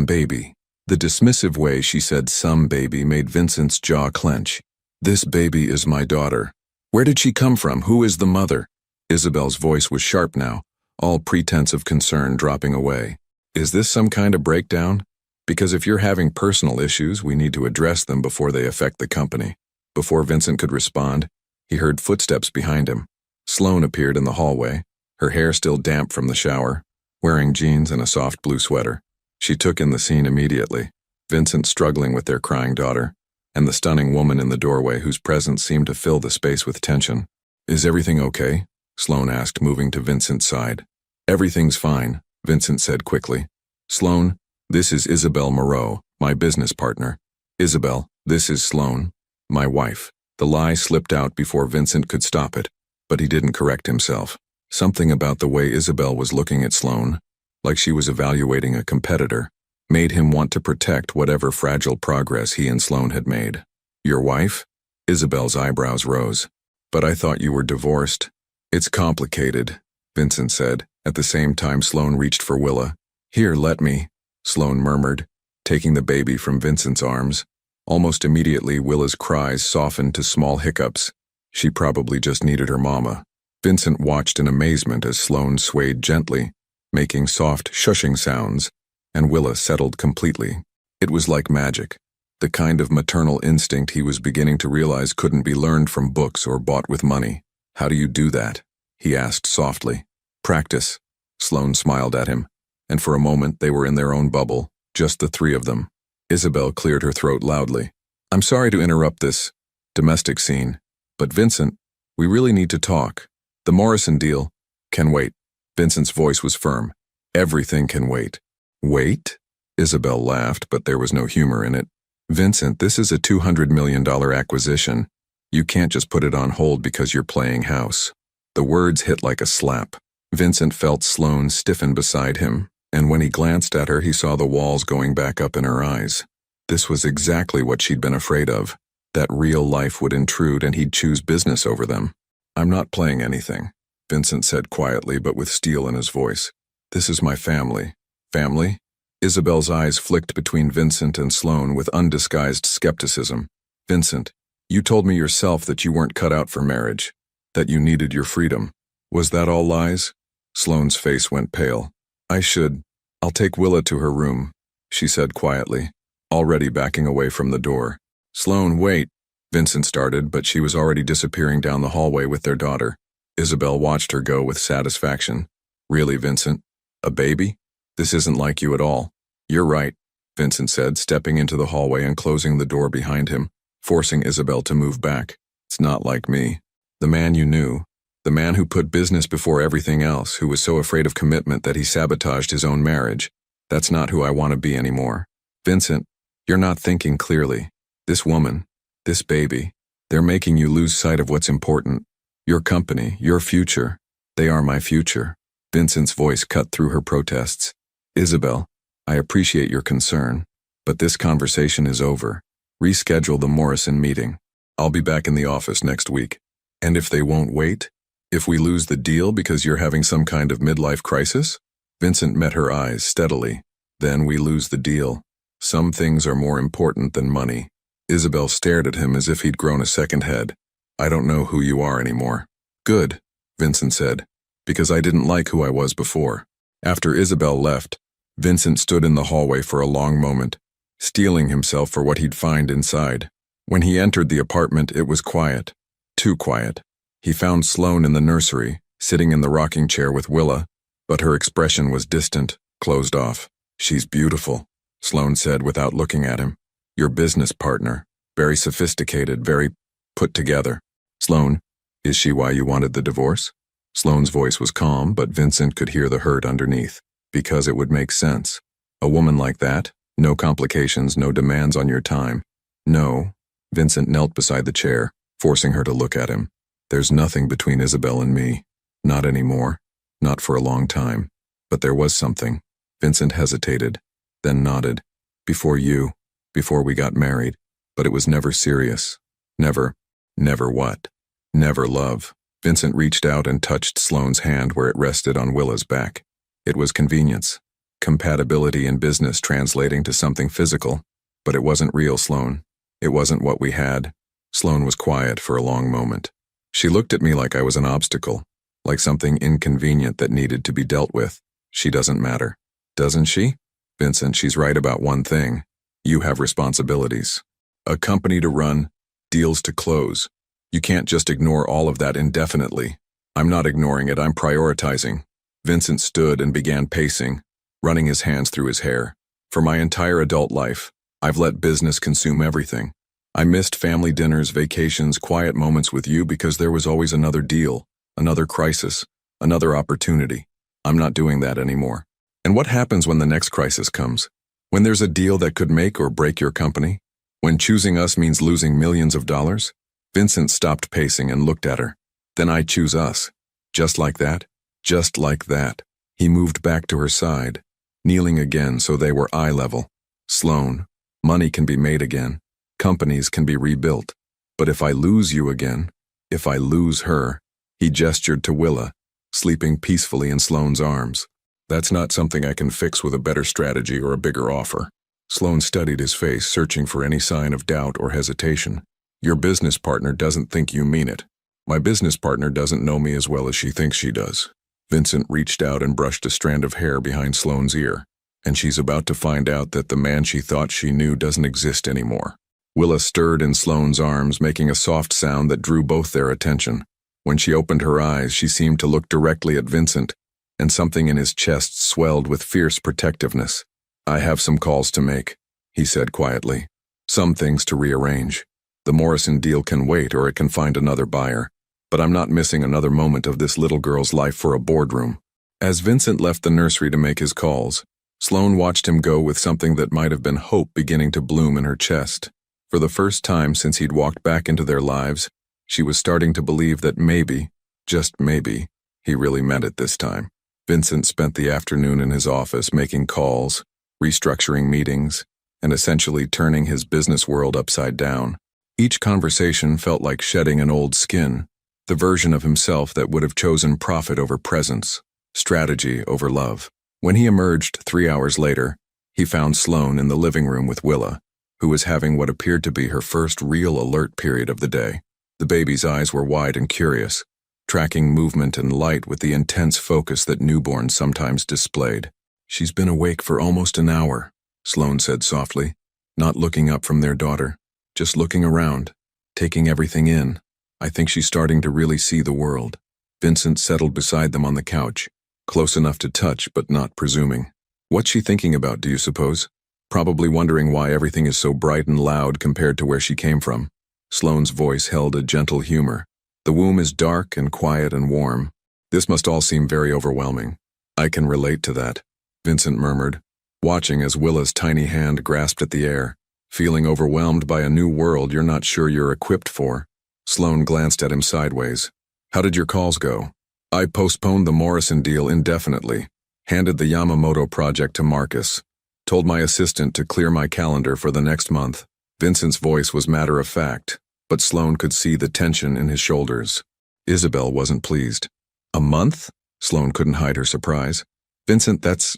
baby. The dismissive way she said some baby made Vincent's jaw clench. This baby is my daughter. Where did she come from? Who is the mother? Isabelle's voice was sharp now, all pretense of concern dropping away. Is this some kind of breakdown? Because if you're having personal issues, we need to address them before they affect the company. Before Vincent could respond, he heard footsteps behind him. Sloane appeared in the hallway, her hair still damp from the shower, wearing jeans and a soft blue sweater. She took in the scene immediately, Vincent struggling with their crying daughter, and the stunning woman in the doorway whose presence seemed to fill the space with tension. Is everything okay? Sloane asked, moving to Vincent's side. Everything's fine, Vincent said quickly. Sloane, this is Isabelle Moreau, my business partner. Isabelle, this is Sloane, my wife. The lie slipped out before Vincent could stop it, but he didn't correct himself. Something about the way Isabel was looking at Sloane, like she was evaluating a competitor, made him want to protect whatever fragile progress he and Sloane had made. Your wife? Isabel's eyebrows rose. But I thought you were divorced. It's complicated, Vincent said. At the same time, Sloane reached for Willa. Here, let me, Sloane murmured, taking the baby from Vincent's arms. Almost immediately, Willa's cries softened to small hiccups. She probably just needed her mama. Vincent watched in amazement as Sloane swayed gently, making soft shushing sounds, and Willa settled completely. It was like magic, the kind of maternal instinct he was beginning to realize couldn't be learned from books or bought with money. How do you do that? He asked softly. Practice. Sloane smiled at him, and for a moment they were in their own bubble, just the three of them. Isabel cleared her throat loudly. I'm sorry to interrupt this domestic scene, but Vincent, we really need to talk. The Morrison deal can wait. Vincent's voice was firm. Everything can wait. Wait? Isabel laughed, but there was no humor in it. Vincent, this is a $200 million acquisition. You can't just put it on hold because you're playing house. The words hit like a slap. Vincent felt Sloane stiffen beside him, and when he glanced at her, he saw the walls going back up in her eyes. This was exactly what she'd been afraid of, that real life would intrude and he'd choose business over them. I'm not playing anything, Vincent said quietly but with steel in his voice. This is my family. Family? Isabel's eyes flicked between Vincent and Sloane with undisguised skepticism. Vincent, you told me yourself that you weren't cut out for marriage, that you needed your freedom. Was that all lies? Sloane's face went pale. I'll take Willa to her room, she said quietly, already backing away from the door. Sloane, wait. Vincent started, but she was already disappearing down the hallway with their daughter. Isabel watched her go with satisfaction. Really, Vincent? A baby? This isn't like you at all. You're right, Vincent said, stepping into the hallway and closing the door behind him, forcing Isabel to move back. It's not like me. The man you knew, the man who put business before everything else, who was so afraid of commitment that he sabotaged his own marriage. That's not who I want to be anymore. Vincent, you're not thinking clearly. This woman, this baby, they're making you lose sight of what's important. Your company, your future. They are my future. Vincent's voice cut through her protests. Isabel, I appreciate your concern, but this conversation is over. Reschedule the Morrison meeting. I'll be back in the office next week. And if they won't wait? If we lose the deal because you're having some kind of midlife crisis? Vincent met her eyes steadily. Then we lose the deal. Some things are more important than money. Isabel stared at him as if he'd grown a second head. I don't know who you are anymore. Good, Vincent said, because I didn't like who I was before. After Isabel left, Vincent stood in the hallway for a long moment, steeling himself for what he'd find inside. When he entered the apartment, it was quiet. Too quiet. He found Sloane in the nursery, sitting in the rocking chair with Willa, but her expression was distant, closed off. She's beautiful, Sloane said without looking at him. Your business partner. Very sophisticated, very put together. Sloane, is she why you wanted the divorce? Sloane's voice was calm, but Vincent could hear the hurt underneath. Because it would make sense. A woman like that, no complications, no demands on your time. No. Vincent knelt beside the chair, forcing her to look at him. There's nothing between Isabel and me. Not anymore. Not for a long time. But there was something. Vincent hesitated, then nodded. Before we got married. But it was never serious. Never what? Never love. Vincent reached out and touched Sloane's hand where it rested on Willa's back. It was convenience. Compatibility in business translating to something physical. But it wasn't real, Sloane. It wasn't what we had. Sloane was quiet for a long moment. She looked at me like I was an obstacle, like something inconvenient that needed to be dealt with. She doesn't matter. Doesn't she? Vincent, she's right about one thing. You have responsibilities. A company to run, deals to close. You can't just ignore all of that indefinitely. I'm not ignoring it, I'm prioritizing. Vincent stood and began pacing, running his hands through his hair. For my entire adult life, I've let business consume everything. I missed family dinners, vacations, quiet moments with you because there was always another deal, another crisis, another opportunity. I'm not doing that anymore. And what happens when the next crisis comes? When there's a deal that could make or break your company? When choosing us means losing millions of dollars? Vincent stopped pacing and looked at her. Then I choose us. Just like that? Just like that, he moved back to her side, kneeling again so they were eye level. Sloane, money can be made again. Companies can be rebuilt. But if I lose you again, if I lose her, he gestured to Willa, sleeping peacefully in Sloane's arms. That's not something I can fix with a better strategy or a bigger offer. Sloane studied his face, searching for any sign of doubt or hesitation. Your business partner doesn't think you mean it. My business partner doesn't know me as well as she thinks she does. Vincent reached out and brushed a strand of hair behind Sloane's ear. And she's about to find out that the man she thought she knew doesn't exist anymore. Willa stirred in Sloane's arms, making a soft sound that drew both their attention. When she opened her eyes, she seemed to look directly at Vincent, and something in his chest swelled with fierce protectiveness. I have some calls to make, he said quietly. Some things to rearrange. The Morrison deal can wait, or it can find another buyer. But I'm not missing another moment of this little girl's life for a boardroom. As Vincent left the nursery to make his calls, Sloane watched him go with something that might have been hope beginning to bloom in her chest. For the first time since he'd walked back into their lives, she was starting to believe that maybe, just maybe, he really meant it this time. Vincent spent the afternoon in his office making calls, restructuring meetings, and essentially turning his business world upside down. Each conversation felt like shedding an old skin, the version of himself that would have chosen profit over presence, strategy over love. When he emerged 3 hours later, he found Sloane in the living room with Willa, who was having what appeared to be her first real alert period of the day. The baby's eyes were wide and curious, tracking movement and light with the intense focus that newborns sometimes displayed. She's been awake for almost an hour, Sloane said softly, not looking up from their daughter, just looking around, taking everything in. I think she's starting to really see the world. Vincent settled beside them on the couch, close enough to touch but not presuming. What's she thinking about, do you suppose? Probably wondering why everything is so bright and loud compared to where she came from. Sloane's voice held a gentle humor. The womb is dark and quiet and warm. This must all seem very overwhelming. I can relate to that, Vincent murmured, watching as Willa's tiny hand grasped at the air, feeling overwhelmed by a new world you're not sure you're equipped for. Sloane glanced at him sideways. How did your calls go? I postponed the Morrison deal indefinitely, handed the Yamamoto project to Marcus, told my assistant to clear my calendar for the next month. Vincent's voice was matter of fact, but Sloane could see the tension in his shoulders. Isabel wasn't pleased. A month? Sloane couldn't hide her surprise. Vincent, that's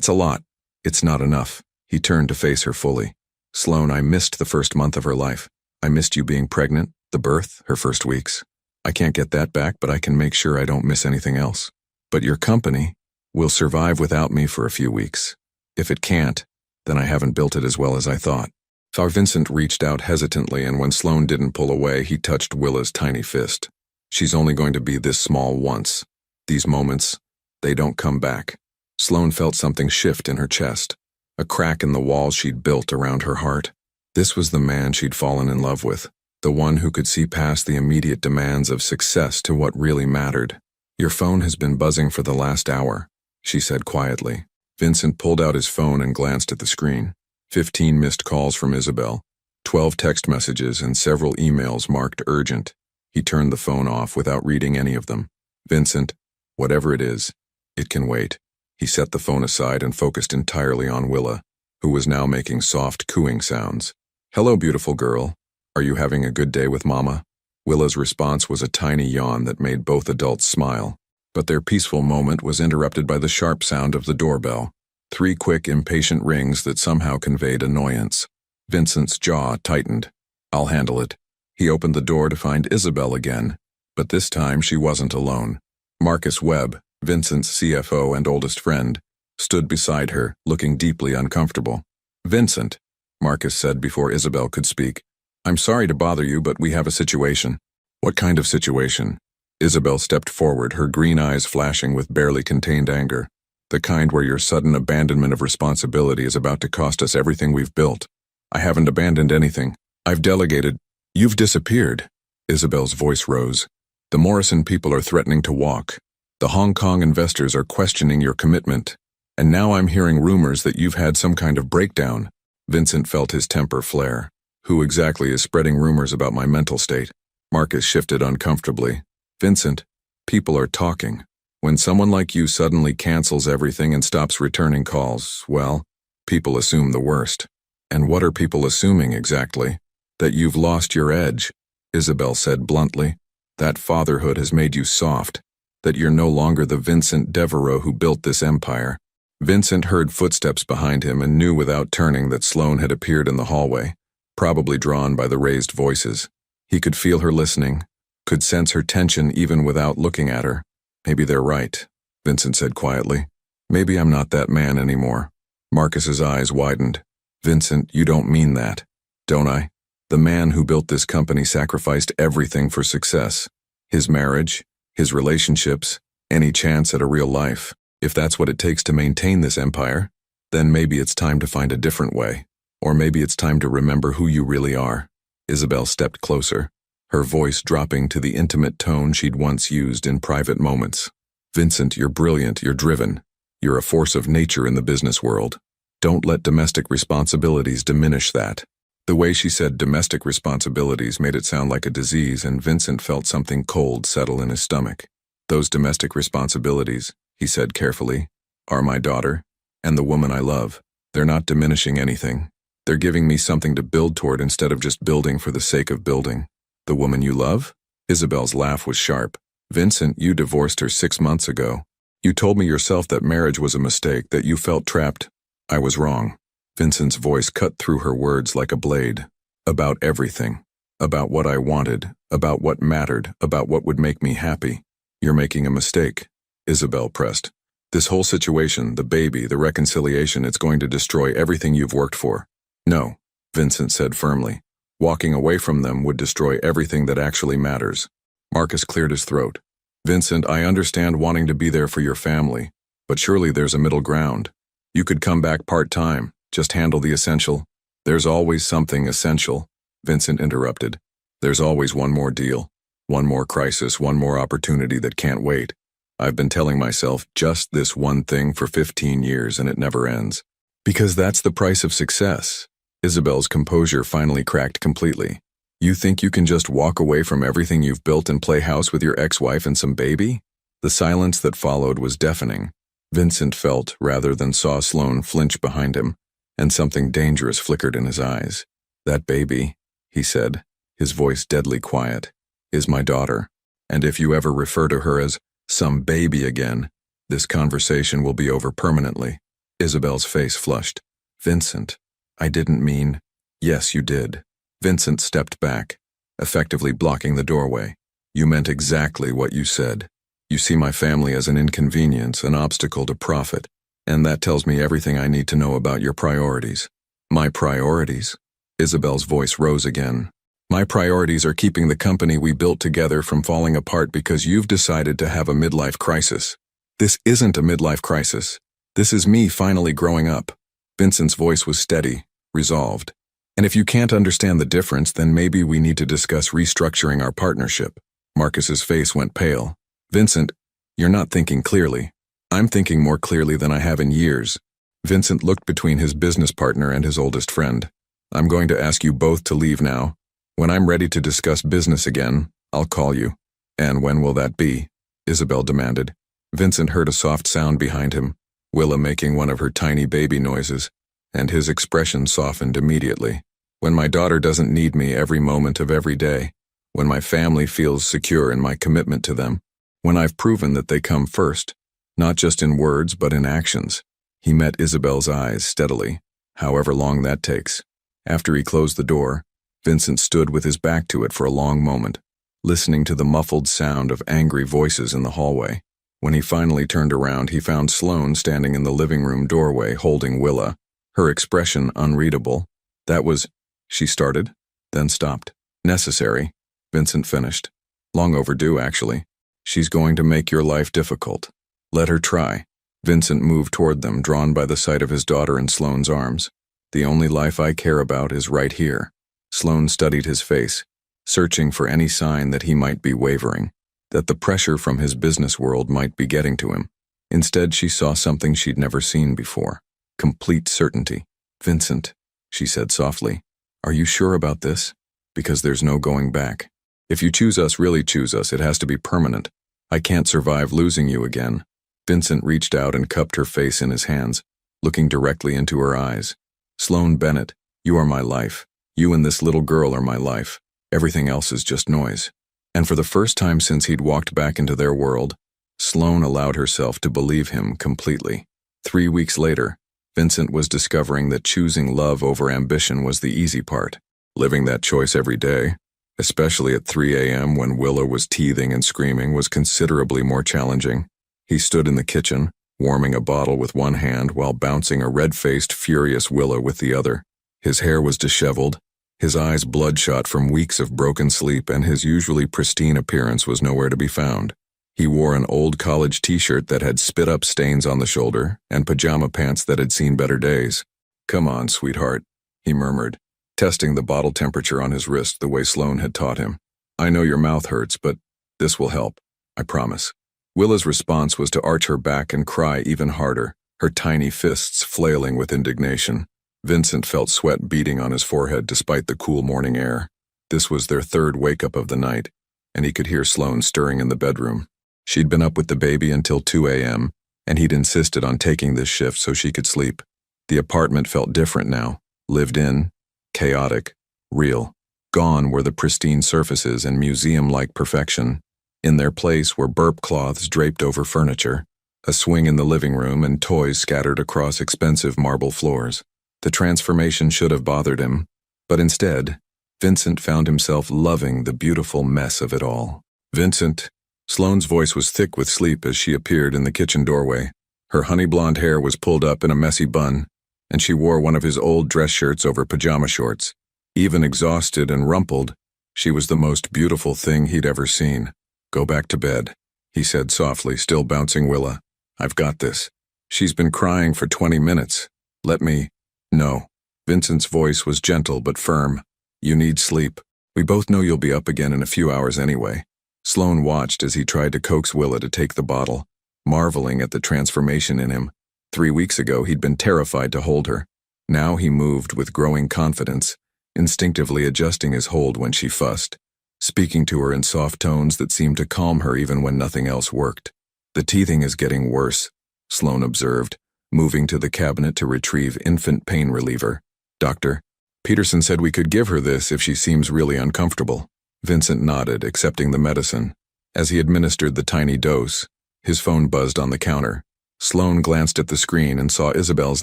a lot. It's not enough. He turned to face her fully. Sloane, I missed the first month of her life. I missed you being pregnant, the birth, her first weeks. I can't get that back, but I can make sure I don't miss anything else. But your company will survive without me for a few weeks. If it can't, then I haven't built it as well as I thought. Vincent reached out hesitantly, and when Sloane didn't pull away, he touched Willa's tiny fist. She's only going to be this small once. These moments, they don't come back. Sloane felt something shift in her chest, a crack in the wall she'd built around her heart. This was the man she'd fallen in love with, the one who could see past the immediate demands of success to what really mattered. Your phone has been buzzing for the last hour, she said quietly. Vincent pulled out his phone and glanced at the screen. 15 missed calls from Isabel, 12 text messages and several emails marked urgent. He turned the phone off without reading any of them. Vincent, whatever it is, it can wait. He set the phone aside and focused entirely on Willa, who was now making soft cooing sounds. Hello, beautiful girl. Are you having a good day with Mama? Willa's response was a tiny yawn that made both adults smile. But their peaceful moment was interrupted by the sharp sound of the doorbell. 3 quick, impatient rings that somehow conveyed annoyance. Vincent's jaw tightened. I'll handle it. He opened the door to find Isabel again, but this time she wasn't alone. Marcus Webb, Vincent's CFO and oldest friend, stood beside her, looking deeply uncomfortable. Vincent, Marcus said before Isabel could speak, I'm sorry to bother you, but we have a situation. What kind of situation? Isabel stepped forward, her green eyes flashing with barely contained anger. The kind where your sudden abandonment of responsibility is about to cost us everything we've built. I haven't abandoned anything. I've delegated. You've disappeared. Isabel's voice rose. The Morrison people are threatening to walk. The Hong Kong investors are questioning your commitment. And now I'm hearing rumors that you've had some kind of breakdown. Vincent felt his temper flare. Who exactly is spreading rumors about my mental state? Marcus shifted uncomfortably. Vincent, people are talking. When someone like you suddenly cancels everything and stops returning calls, well, people assume the worst. And what are people assuming exactly? That you've lost your edge, Isabel said bluntly. That fatherhood has made you soft. That you're no longer the Vincent Devereaux who built this empire. Vincent heard footsteps behind him and knew without turning that Sloane had appeared in the hallway, probably drawn by the raised voices. He could feel her listening, could sense her tension even without looking at her. Maybe they're right, Vincent said quietly. Maybe I'm not that man anymore. Marcus's eyes widened. Vincent, you don't mean that, don't I? The man who built this company sacrificed everything for success. His marriage, his relationships, any chance at a real life. If that's what it takes to maintain this empire, then maybe it's time to find a different way. Or maybe it's time to remember who you really are. Isabel stepped closer, her voice dropping to the intimate tone she'd once used in private moments. Vincent, you're brilliant, you're driven. You're a force of nature in the business world. Don't let domestic responsibilities diminish that. The way she said domestic responsibilities made it sound like a disease, and Vincent felt something cold settle in his stomach. Those domestic responsibilities, he said carefully, are my daughter and the woman I love. They're not diminishing anything. They're giving me something to build toward instead of just building for the sake of building. The woman you love? Isabel's laugh was sharp. Vincent, you divorced her 6 months ago. You told me yourself that marriage was a mistake, that you felt trapped. I was wrong. Vincent's voice cut through her words like a blade. About everything. About what I wanted. About what mattered. About what would make me happy. You're making a mistake, Isabel pressed. This whole situation, the baby, the reconciliation, it's going to destroy everything you've worked for. No, Vincent said firmly. Walking away from them would destroy everything that actually matters. Marcus cleared his throat. Vincent, I understand wanting to be there for your family, but surely there's a middle ground. You could come back part-time, just handle the essential. There's always something essential, Vincent interrupted. There's always one more deal, one more crisis, one more opportunity that can't wait. I've been telling myself just this one thing for 15 years and it never ends. Because that's the price of success. Isabel's composure finally cracked completely. You think you can just walk away from everything you've built and play house with your ex-wife and some baby? The silence that followed was deafening. Vincent felt, rather than saw Sloane flinch behind him, and something dangerous flickered in his eyes. That baby, he said, his voice deadly quiet, is my daughter. And if you ever refer to her as some baby again, this conversation will be over permanently. Isabel's face flushed. Vincent, I didn't mean. Yes, you did. Vincent stepped back, effectively blocking the doorway. You meant exactly what you said. You see my family as an inconvenience, an obstacle to profit, and that tells me everything I need to know about your priorities. My priorities? Isabel's voice rose again. My priorities are keeping the company we built together from falling apart because you've decided to have a midlife crisis. This isn't a midlife crisis. This is me finally growing up. Vincent's voice was steady, resolved. And if you can't understand the difference, then maybe we need to discuss restructuring our partnership. Marcus's face went pale. Vincent, you're not thinking clearly. I'm thinking more clearly than I have in years. Vincent looked between his business partner and his oldest friend. I'm going to ask you both to leave now. When I'm ready to discuss business again, I'll call you. And when will that be? Isabel demanded. Vincent heard a soft sound behind him, Willa making one of her tiny baby noises, and his expression softened immediately. When my daughter doesn't need me every moment of every day, when my family feels secure in my commitment to them, when I've proven that they come first, not just in words but in actions. He met Isabel's eyes steadily, however long that takes. After he closed the door, Vincent stood with his back to it for a long moment, listening to the muffled sound of angry voices in the hallway. When he finally turned around, he found Sloane standing in the living room doorway holding Willa, her expression unreadable. That was, she started, then stopped. Necessary, Vincent finished. Long overdue, actually. She's going to make your life difficult. Let her try. Vincent moved toward them, drawn by the sight of his daughter in Sloane's arms. The only life I care about is right here. Sloane studied his face, searching for any sign that he might be wavering, that the pressure from his business world might be getting to him. Instead, she saw something she'd never seen before. Complete certainty. Vincent, she said softly, are you sure about this? Because there's no going back. If you choose us, really choose us, it has to be permanent. I can't survive losing you again. Vincent reached out and cupped her face in his hands, looking directly into her eyes. Sloane Bennett, you are my life. You and this little girl are my life. Everything else is just noise. And for the first time since he'd walked back into their world, Sloane allowed herself to believe him completely. 3 weeks later, Vincent was discovering that choosing love over ambition was the easy part. Living that choice every day, especially at 3 a.m. when Willa was teething and screaming, was considerably more challenging. He stood in the kitchen, warming a bottle with one hand while bouncing a red-faced, furious Willa with the other. His hair was disheveled, his eyes bloodshot from weeks of broken sleep, and his usually pristine appearance was nowhere to be found. He wore an old college t-shirt that had spit-up stains on the shoulder and pajama pants that had seen better days. "Come on, sweetheart," he murmured, testing the bottle temperature on his wrist the way Sloane had taught him. "I know your mouth hurts, but this will help, I promise." Willa's response was to arch her back and cry even harder, her tiny fists flailing with indignation. Vincent felt sweat beading on his forehead despite the cool morning air. This was their third wake-up of the night, and he could hear Sloane stirring in the bedroom. She'd been up with the baby until 2 a.m., and he'd insisted on taking this shift so she could sleep. The apartment felt different now, lived in, chaotic, real. Gone were the pristine surfaces and museum-like perfection. In their place were burp cloths draped over furniture, a swing in the living room, and toys scattered across expensive marble floors. The transformation should have bothered him, but instead, Vincent found himself loving the beautiful mess of it all. "Vincent." Sloane's voice was thick with sleep as she appeared in the kitchen doorway. Her honey blonde hair was pulled up in a messy bun, and she wore one of his old dress shirts over pajama shorts. Even exhausted and rumpled, she was the most beautiful thing he'd ever seen. "Go back to bed," he said softly, still bouncing Willa. "I've got this. She's been crying for 20 minutes. Let me—" "No." Vincent's voice was gentle but firm. "You need sleep. We both know you'll be up again in a few hours anyway." Sloane watched as he tried to coax Willa to take the bottle, marveling at the transformation in him. 3 weeks ago, he'd been terrified to hold her. Now he moved with growing confidence, instinctively adjusting his hold when she fussed, speaking to her in soft tones that seemed to calm her even when nothing else worked. "The teething is getting worse," Sloane observed, moving to the cabinet to retrieve infant pain reliever. "Doctor, Peterson said we could give her this if she seems really uncomfortable." Vincent nodded, accepting the medicine. As he administered the tiny dose, his phone buzzed on the counter. Sloane glanced at the screen and saw Isabel's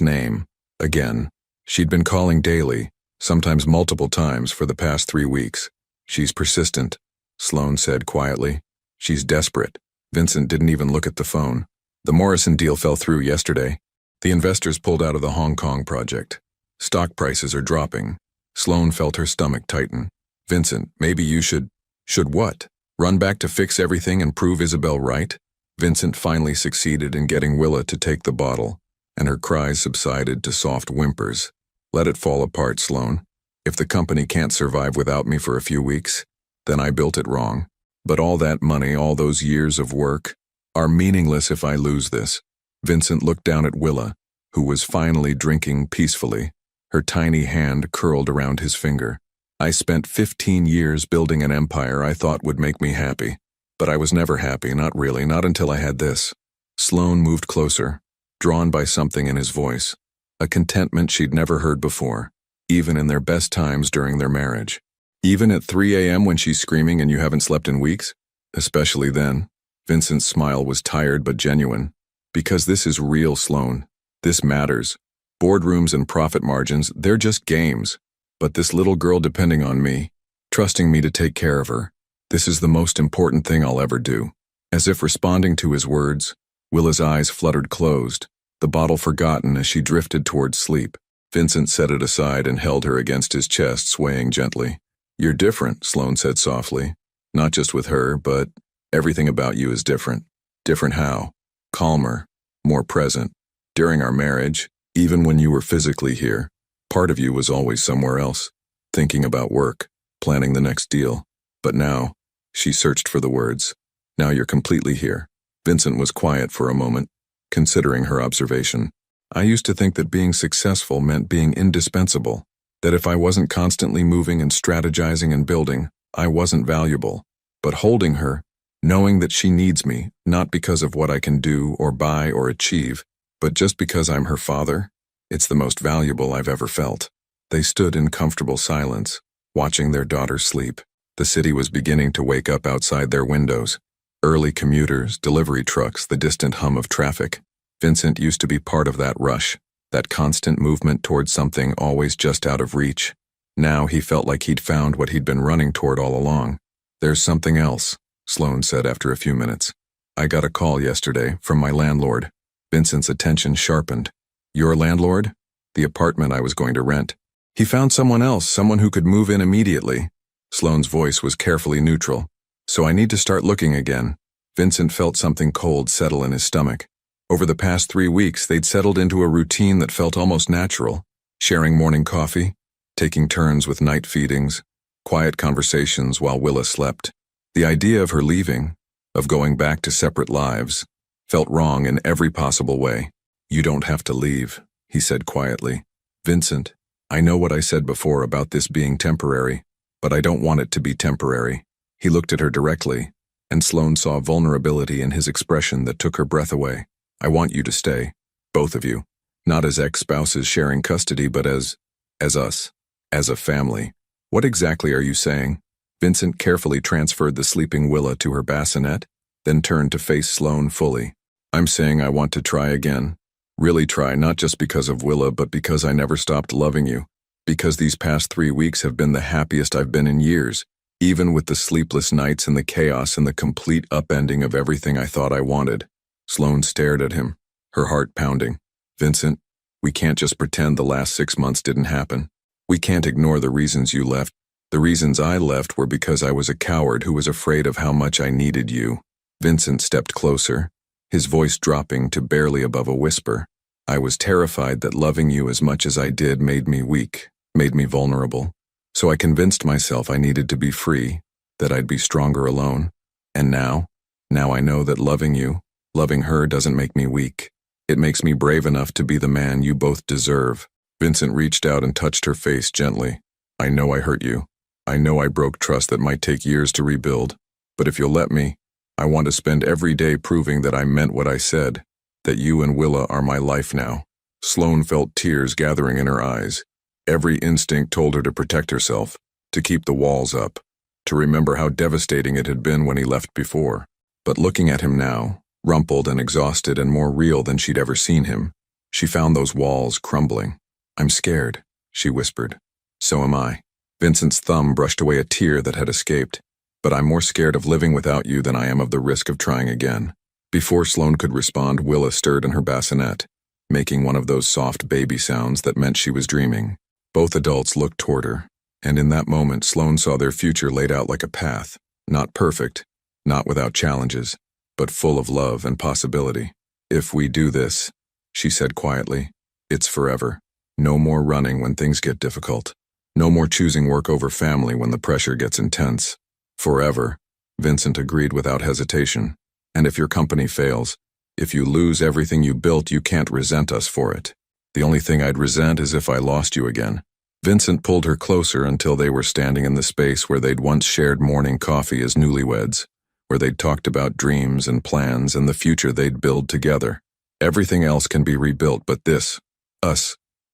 name. Again. She'd been calling daily, sometimes multiple times for the past 3 weeks. "She's persistent," Sloane said quietly. "She's desperate." Vincent didn't even look at the phone. The Morrison deal fell through yesterday. The investors pulled out of the Hong Kong project. Stock prices are dropping. Sloane felt her stomach tighten. "Vincent, maybe you should..." "Should what? Run back to fix everything and prove Isabel right?" Vincent finally succeeded in getting Willa to take the bottle, and her cries subsided to soft whimpers. "Let it fall apart, Sloane. If the company can't survive without me for a few weeks, then I built it wrong. But all that money, all those years of work, are meaningless if I lose this." Vincent looked down at Willa, who was finally drinking peacefully, her tiny hand curled around his finger. "I spent 15 years building an empire I thought would make me happy. But I was never happy, not really, not until I had this." Sloane moved closer, drawn by something in his voice, a contentment she'd never heard before, even in their best times during their marriage. "Even at 3 a.m. when she's screaming and you haven't slept in weeks?" "Especially then." Vincent's smile was tired but genuine. "Because this is real, Sloane. This matters. Boardrooms and profit margins, they're just games. But this little girl depending on me, trusting me to take care of her, this is the most important thing I'll ever do." As if responding to his words, Willa's eyes fluttered closed, the bottle forgotten as she drifted towards sleep. Vincent set it aside and held her against his chest, swaying gently. "You're different," Sloane said softly. "Not just with her, but everything about you is different." "Different how?" "Calmer, more present. During our marriage, even when you were physically here, part of you was always somewhere else, thinking about work, planning the next deal. But now," she searched for the words, "now you're completely here." Vincent was quiet for a moment, considering her observation. "I used to think that being successful meant being indispensable, that if I wasn't constantly moving and strategizing and building, I wasn't valuable. But holding her, Knowing that she needs me, not because of what I can do or buy or achieve, but just because I'm her father, it's the most valuable I've ever felt. They stood in comfortable silence, watching their daughter sleep. The city was beginning to wake up outside their windows. Early commuters, delivery trucks, the distant hum of traffic. Vincent used to be part of that rush, that constant movement towards something always just out of reach. Now he felt like he'd found what he'd been running toward all along. "There's something else," Sloane said after a few minutes. "I got a call yesterday from my landlord." Vincent's attention sharpened. "Your landlord?" "The apartment I was going to rent. He found someone else, someone who could move in immediately." Sloane's voice was carefully neutral. "So I need to start looking again." Vincent felt something cold settle in his stomach. Over the past 3 weeks, they'd settled into a routine that felt almost natural, sharing morning coffee, taking turns with night feedings, quiet conversations while Willa slept. The idea of her leaving, of going back to separate lives, felt wrong in every possible way. "You don't have to leave," he said quietly. "Vincent, I know what I said before about this being temporary, but I don't want it to be temporary." He looked at her directly, and Sloane saw vulnerability in his expression that took her breath away. "I want you to stay, both of you, not as ex-spouses sharing custody, but as us, as a family." "What exactly are you saying?" Vincent carefully transferred the sleeping Willa to her bassinet, then turned to face Sloane fully. "I'm saying I want to try again. Really try, not just because of Willa, but because I never stopped loving you. Because these past 3 weeks have been the happiest I've been in years, even with the sleepless nights and the chaos and the complete upending of everything I thought I wanted." Sloane stared at him, her heart pounding. "Vincent, we can't just pretend the last 6 months didn't happen. We can't ignore the reasons you left. The reasons I left were because I was a coward who was afraid of how much I needed you." Vincent stepped closer, his voice dropping to barely above a whisper. "I was terrified that loving you as much as I did made me weak, made me vulnerable. So I convinced myself I needed to be free, that I'd be stronger alone. And now I know that loving you, loving her doesn't make me weak. It makes me brave enough to be the man you both deserve." Vincent reached out and touched her face gently. "I know I hurt you. I know I broke trust that might take years to rebuild. But if you'll let me, I want to spend every day proving that I meant what I said, that you and Willa are my life now." Sloane felt tears gathering in her eyes. Every instinct told her to protect herself, to keep the walls up, to remember how devastating it had been when he left before. But looking at him now, rumpled and exhausted and more real than she'd ever seen him, she found those walls crumbling. "I'm scared," she whispered. "So am I." Vincent's thumb brushed away a tear that had escaped. "But I'm more scared of living without you than I am of the risk of trying again." Before Sloane could respond, Willa stirred in her bassinet, making one of those soft baby sounds that meant she was dreaming. Both adults looked toward her, and in that moment Sloane saw their future laid out like a path, not perfect, not without challenges, but full of love and possibility. "If we do this," she said quietly, "it's forever. No more running when things get difficult. No more choosing work over family when the pressure gets intense. Forever," Vincent agreed without hesitation. "And if your company fails, if you lose everything you built, you can't resent us for it. The only thing I'd resent is if I lost you again." Vincent pulled her closer until they were standing in the space where they'd once shared morning coffee as newlyweds, where they'd talked about dreams and plans and the future they'd build together. "Everything else can be rebuilt, but this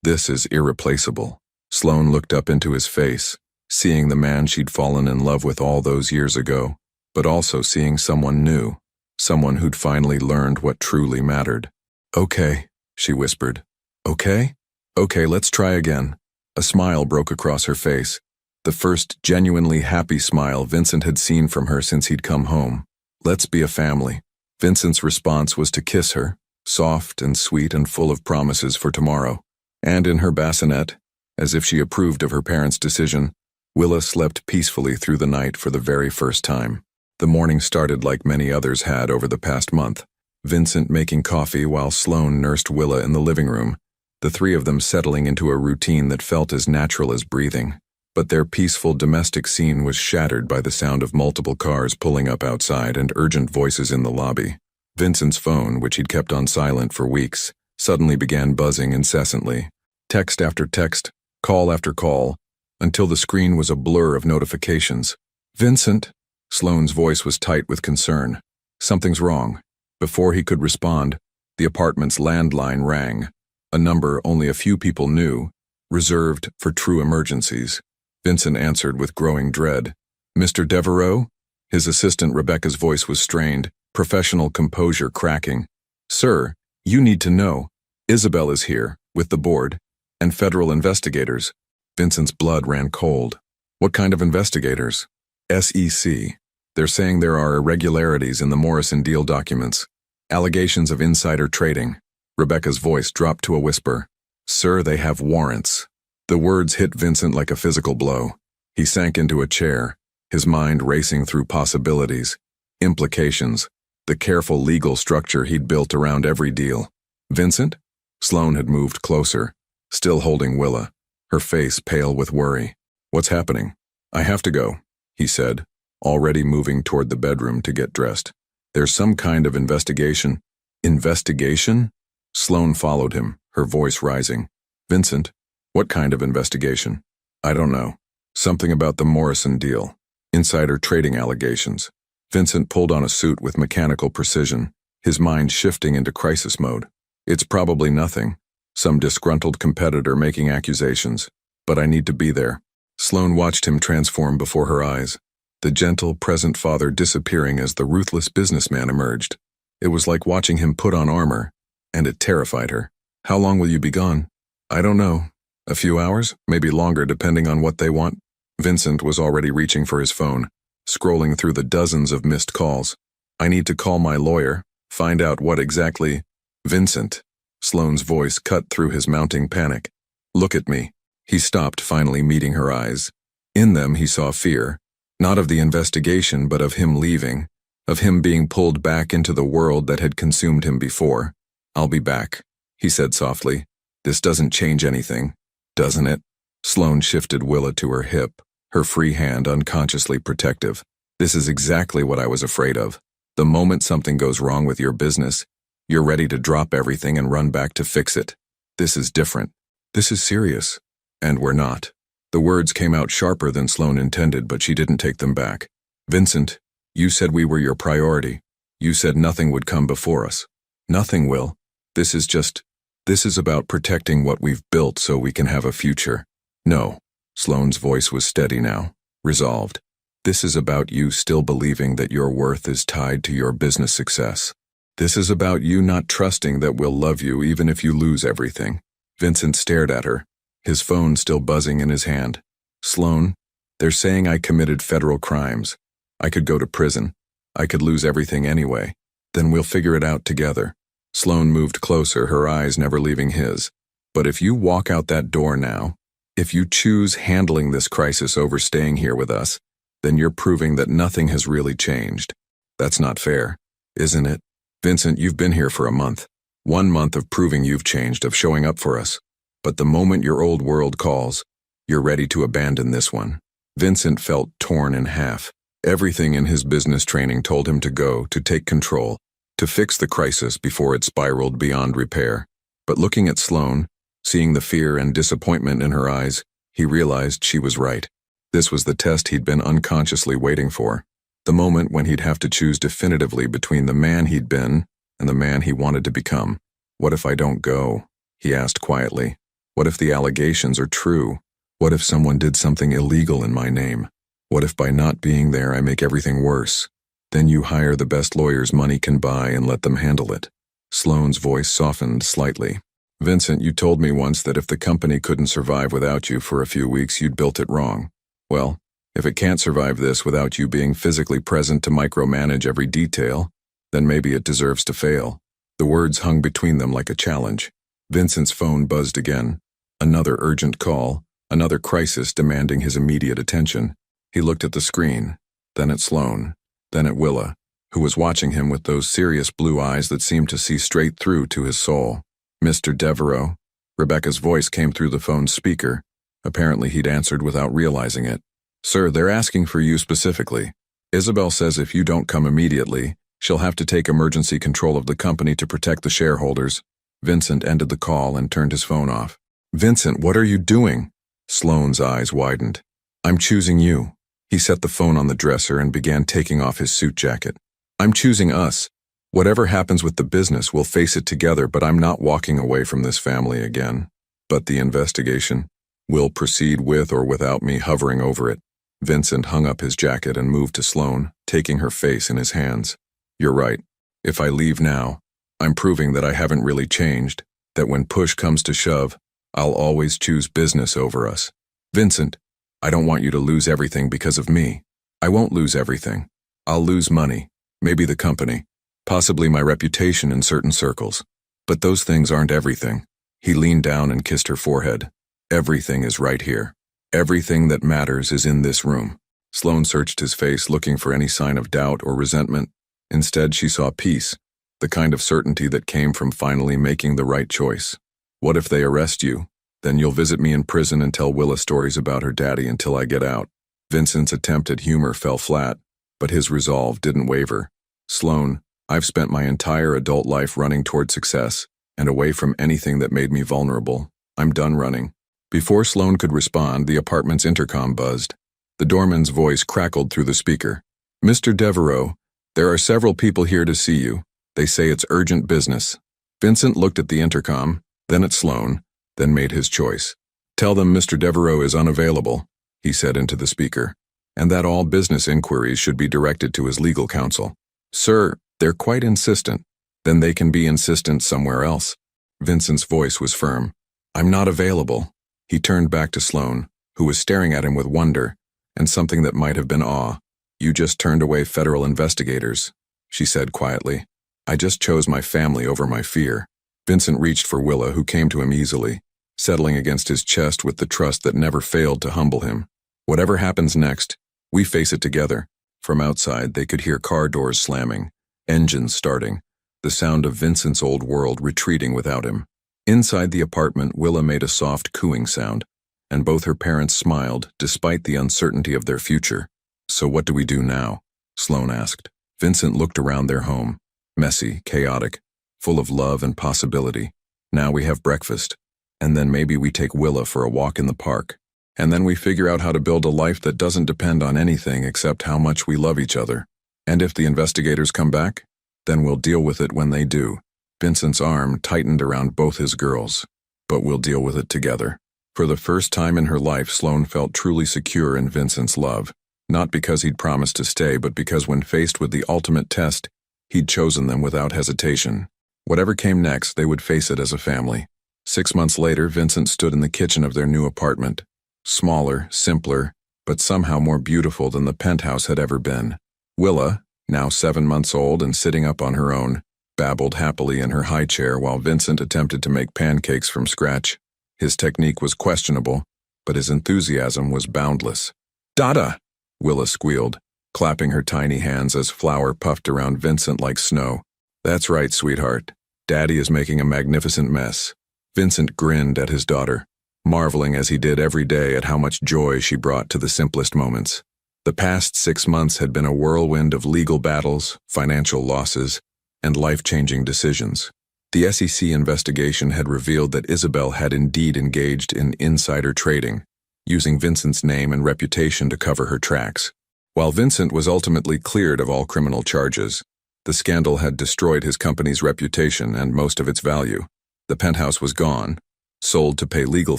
is irreplaceable." Sloane looked up into his face, seeing the man she'd fallen in love with all those years ago, but also seeing someone new, someone who'd finally learned what truly mattered. "Okay," she whispered. "Okay? Okay, let's try again." A smile broke across her face, the first genuinely happy smile Vincent had seen from her since he'd come home. "Let's be a family." Vincent's response was to kiss her, soft and sweet and full of promises for tomorrow. And in her bassinet, as if she approved of her parents' decision, Willa slept peacefully through the night for the very first time. The morning started like many others had over the past month, Vincent making coffee while Sloane nursed Willa in the living room, the three of them settling into a routine that felt as natural as breathing. But their peaceful domestic scene was shattered by the sound of multiple cars pulling up outside and urgent voices in the lobby. Vincent's phone, which he'd kept on silent for weeks, suddenly began buzzing incessantly. Text after text, call after call, until the screen was a blur of notifications. "Vincent," Sloane's voice was tight with concern. Something's wrong. Before he could respond, the apartment's landline rang, a number only a few people knew, reserved for true emergencies. Vincent answered with growing dread. Mr. Devereaux? His assistant Rebecca's voice was strained, professional composure cracking. Sir, you need to know. Isabel is here, with the board, and federal investigators. Vincent's blood ran cold. What kind of investigators? SEC. They're saying there are irregularities in the Morrison deal documents. Allegations of insider trading. Rebecca's voice dropped to a whisper. Sir, they have warrants. The words hit Vincent like a physical blow. He sank into a chair, his mind racing through possibilities, implications, the careful legal structure he'd built around every deal. Vincent? Sloane had moved closer, still holding Willa, her face pale with worry. What's happening? I have to go, he said, already moving toward the bedroom to get dressed. There's some kind of investigation. Investigation? Sloane followed him, her voice rising. Vincent, what kind of investigation? I don't know. Something about the Morrison deal. Insider trading allegations. Vincent pulled on a suit with mechanical precision, his mind shifting into crisis mode. It's probably nothing. Some disgruntled competitor making accusations. But I need to be there. Sloane watched him transform before her eyes, the gentle, present father disappearing as the ruthless businessman emerged. It was like watching him put on armor, and it terrified her. How long will you be gone? I don't know. A few hours, maybe longer depending on what they want. Vincent was already reaching for his phone, scrolling through the dozens of missed calls. I need to call my lawyer, find out what exactly. Vincent. Sloane's voice cut through his mounting panic. Look at me. He stopped, finally meeting her eyes. In them he saw fear, not of the investigation but of him leaving, of him being pulled back into the world that had consumed him before. I'll be back, he said softly. This doesn't change anything, doesn't it? Sloane shifted Willa to her hip, her free hand unconsciously protective. This is exactly what I was afraid of. The moment something goes wrong with your business, you're ready to drop everything and run back to fix it. This is different. This is serious. And we're not. The words came out sharper than Sloane intended, but she didn't take them back. Vincent, you said we were your priority. You said nothing would come before us. Nothing will. This is about protecting what we've built so we can have a future. No. Sloane's voice was steady now, resolved. This is about you still believing that your worth is tied to your business success. This is about you not trusting that we'll love you even if you lose everything. Vincent stared at her, his phone still buzzing in his hand. Sloane, they're saying I committed federal crimes. I could go to prison. I could lose everything anyway. Then we'll figure it out together. Sloane moved closer, her eyes never leaving his. But if you walk out that door now, if you choose handling this crisis over staying here with us, then you're proving that nothing has really changed. That's not fair, isn't it? Vincent, you've been here for a month. 1 month of proving you've changed, of showing up for us. But the moment your old world calls, you're ready to abandon this one. Vincent felt torn in half. Everything in his business training told him to go, to take control, to fix the crisis before it spiraled beyond repair. But looking at Sloane, seeing the fear and disappointment in her eyes, he realized she was right. This was the test he'd been unconsciously waiting for. The moment when he'd have to choose definitively between the man he'd been and the man he wanted to become. What if I don't go? He asked quietly. What if the allegations are true? What if someone did something illegal in my name? What if by not being there I make everything worse? Then you hire the best lawyers money can buy and let them handle it. Sloane's voice softened slightly. Vincent, you told me once that if the company couldn't survive without you for a few weeks, you'd built it wrong. Well, if it can't survive this without you being physically present to micromanage every detail, then maybe it deserves to fail. The words hung between them like a challenge. Vincent's phone buzzed again. Another urgent call, another crisis demanding his immediate attention. He looked at the screen, then at Sloane, then at Willa, who was watching him with those serious blue eyes that seemed to see straight through to his soul. Mr. Devereaux. Rebecca's voice came through the phone's speaker. Apparently he'd answered without realizing it. Sir, they're asking for you specifically. Isabel says if you don't come immediately, she'll have to take emergency control of the company to protect the shareholders. Vincent ended the call and turned his phone off. Vincent, what are you doing? Sloane's eyes widened. I'm choosing you. He set the phone on the dresser and began taking off his suit jacket. I'm choosing us. Whatever happens with the business, we'll face it together, but I'm not walking away from this family again. But the investigation will proceed with or without me hovering over it. Vincent hung up his jacket and moved to Sloane, taking her face in his hands. You're right. If I leave now, I'm proving that I haven't really changed, that when push comes to shove, I'll always choose business over us. Vincent, I don't want you to lose everything because of me. I won't lose everything. I'll lose money, maybe the company, possibly my reputation in certain circles. But those things aren't everything. He leaned down and kissed her forehead. Everything is right here. Everything that matters is in this room. Sloane searched his face, looking for any sign of doubt or resentment. Instead, she saw peace, the kind of certainty that came from finally making the right choice. What if they arrest you? Then you'll visit me in prison and tell Willa stories about her daddy until I get out. Vincent's attempt at humor fell flat, but his resolve didn't waver. Sloane, I've spent my entire adult life running toward success and away from anything that made me vulnerable. I'm done running. Before Sloane could respond, the apartment's intercom buzzed. The doorman's voice crackled through the speaker. Mr. Devereaux, there are several people here to see you. They say it's urgent business. Vincent looked at the intercom, then at Sloane, then made his choice. Tell them Mr. Devereaux is unavailable, he said into the speaker, and that all business inquiries should be directed to his legal counsel. Sir, they're quite insistent. Then they can be insistent somewhere else. Vincent's voice was firm. I'm not available. He turned back to Sloane, who was staring at him with wonder and something that might have been awe. You just turned away federal investigators, she said quietly. I just chose my family over my fear. Vincent reached for Willa, who came to him easily, settling against his chest with the trust that never failed to humble him. Whatever happens next, we face it together. From outside, they could hear car doors slamming, engines starting, the sound of Vincent's old world retreating without him. Inside the apartment, Willa made a soft cooing sound, and both her parents smiled despite the uncertainty of their future. So what do we do now? Sloane asked. Vincent looked around their home, messy, chaotic, full of love and possibility. Now we have breakfast, and then maybe we take Willa for a walk in the park, and then we figure out how to build a life that doesn't depend on anything except how much we love each other. And if the investigators come back, then we'll deal with it when they do. Vincent's arm tightened around both his girls. But we'll deal with it together. For the first time in her life, Sloane felt truly secure in Vincent's love. Not because he'd promised to stay, but because when faced with the ultimate test, he'd chosen them without hesitation. Whatever came next, they would face it as a family. 6 months later, Vincent stood in the kitchen of their new apartment. Smaller, simpler, but somehow more beautiful than the penthouse had ever been. Willa, now 7 months old and sitting up on her own, babbled happily in her high chair while Vincent attempted to make pancakes from scratch. His technique was questionable, but his enthusiasm was boundless. Dada! Willa squealed, clapping her tiny hands as flour puffed around Vincent like snow. That's right, sweetheart. Daddy is making a magnificent mess. Vincent grinned at his daughter, marveling as he did every day at how much joy she brought to the simplest moments. The past 6 months had been a whirlwind of legal battles, financial losses, and life-changing decisions. The SEC investigation had revealed that Isabel had indeed engaged in insider trading, using Vincent's name and reputation to cover her tracks. While Vincent was ultimately cleared of all criminal charges, the scandal had destroyed his company's reputation and most of its value. The penthouse was gone, sold to pay legal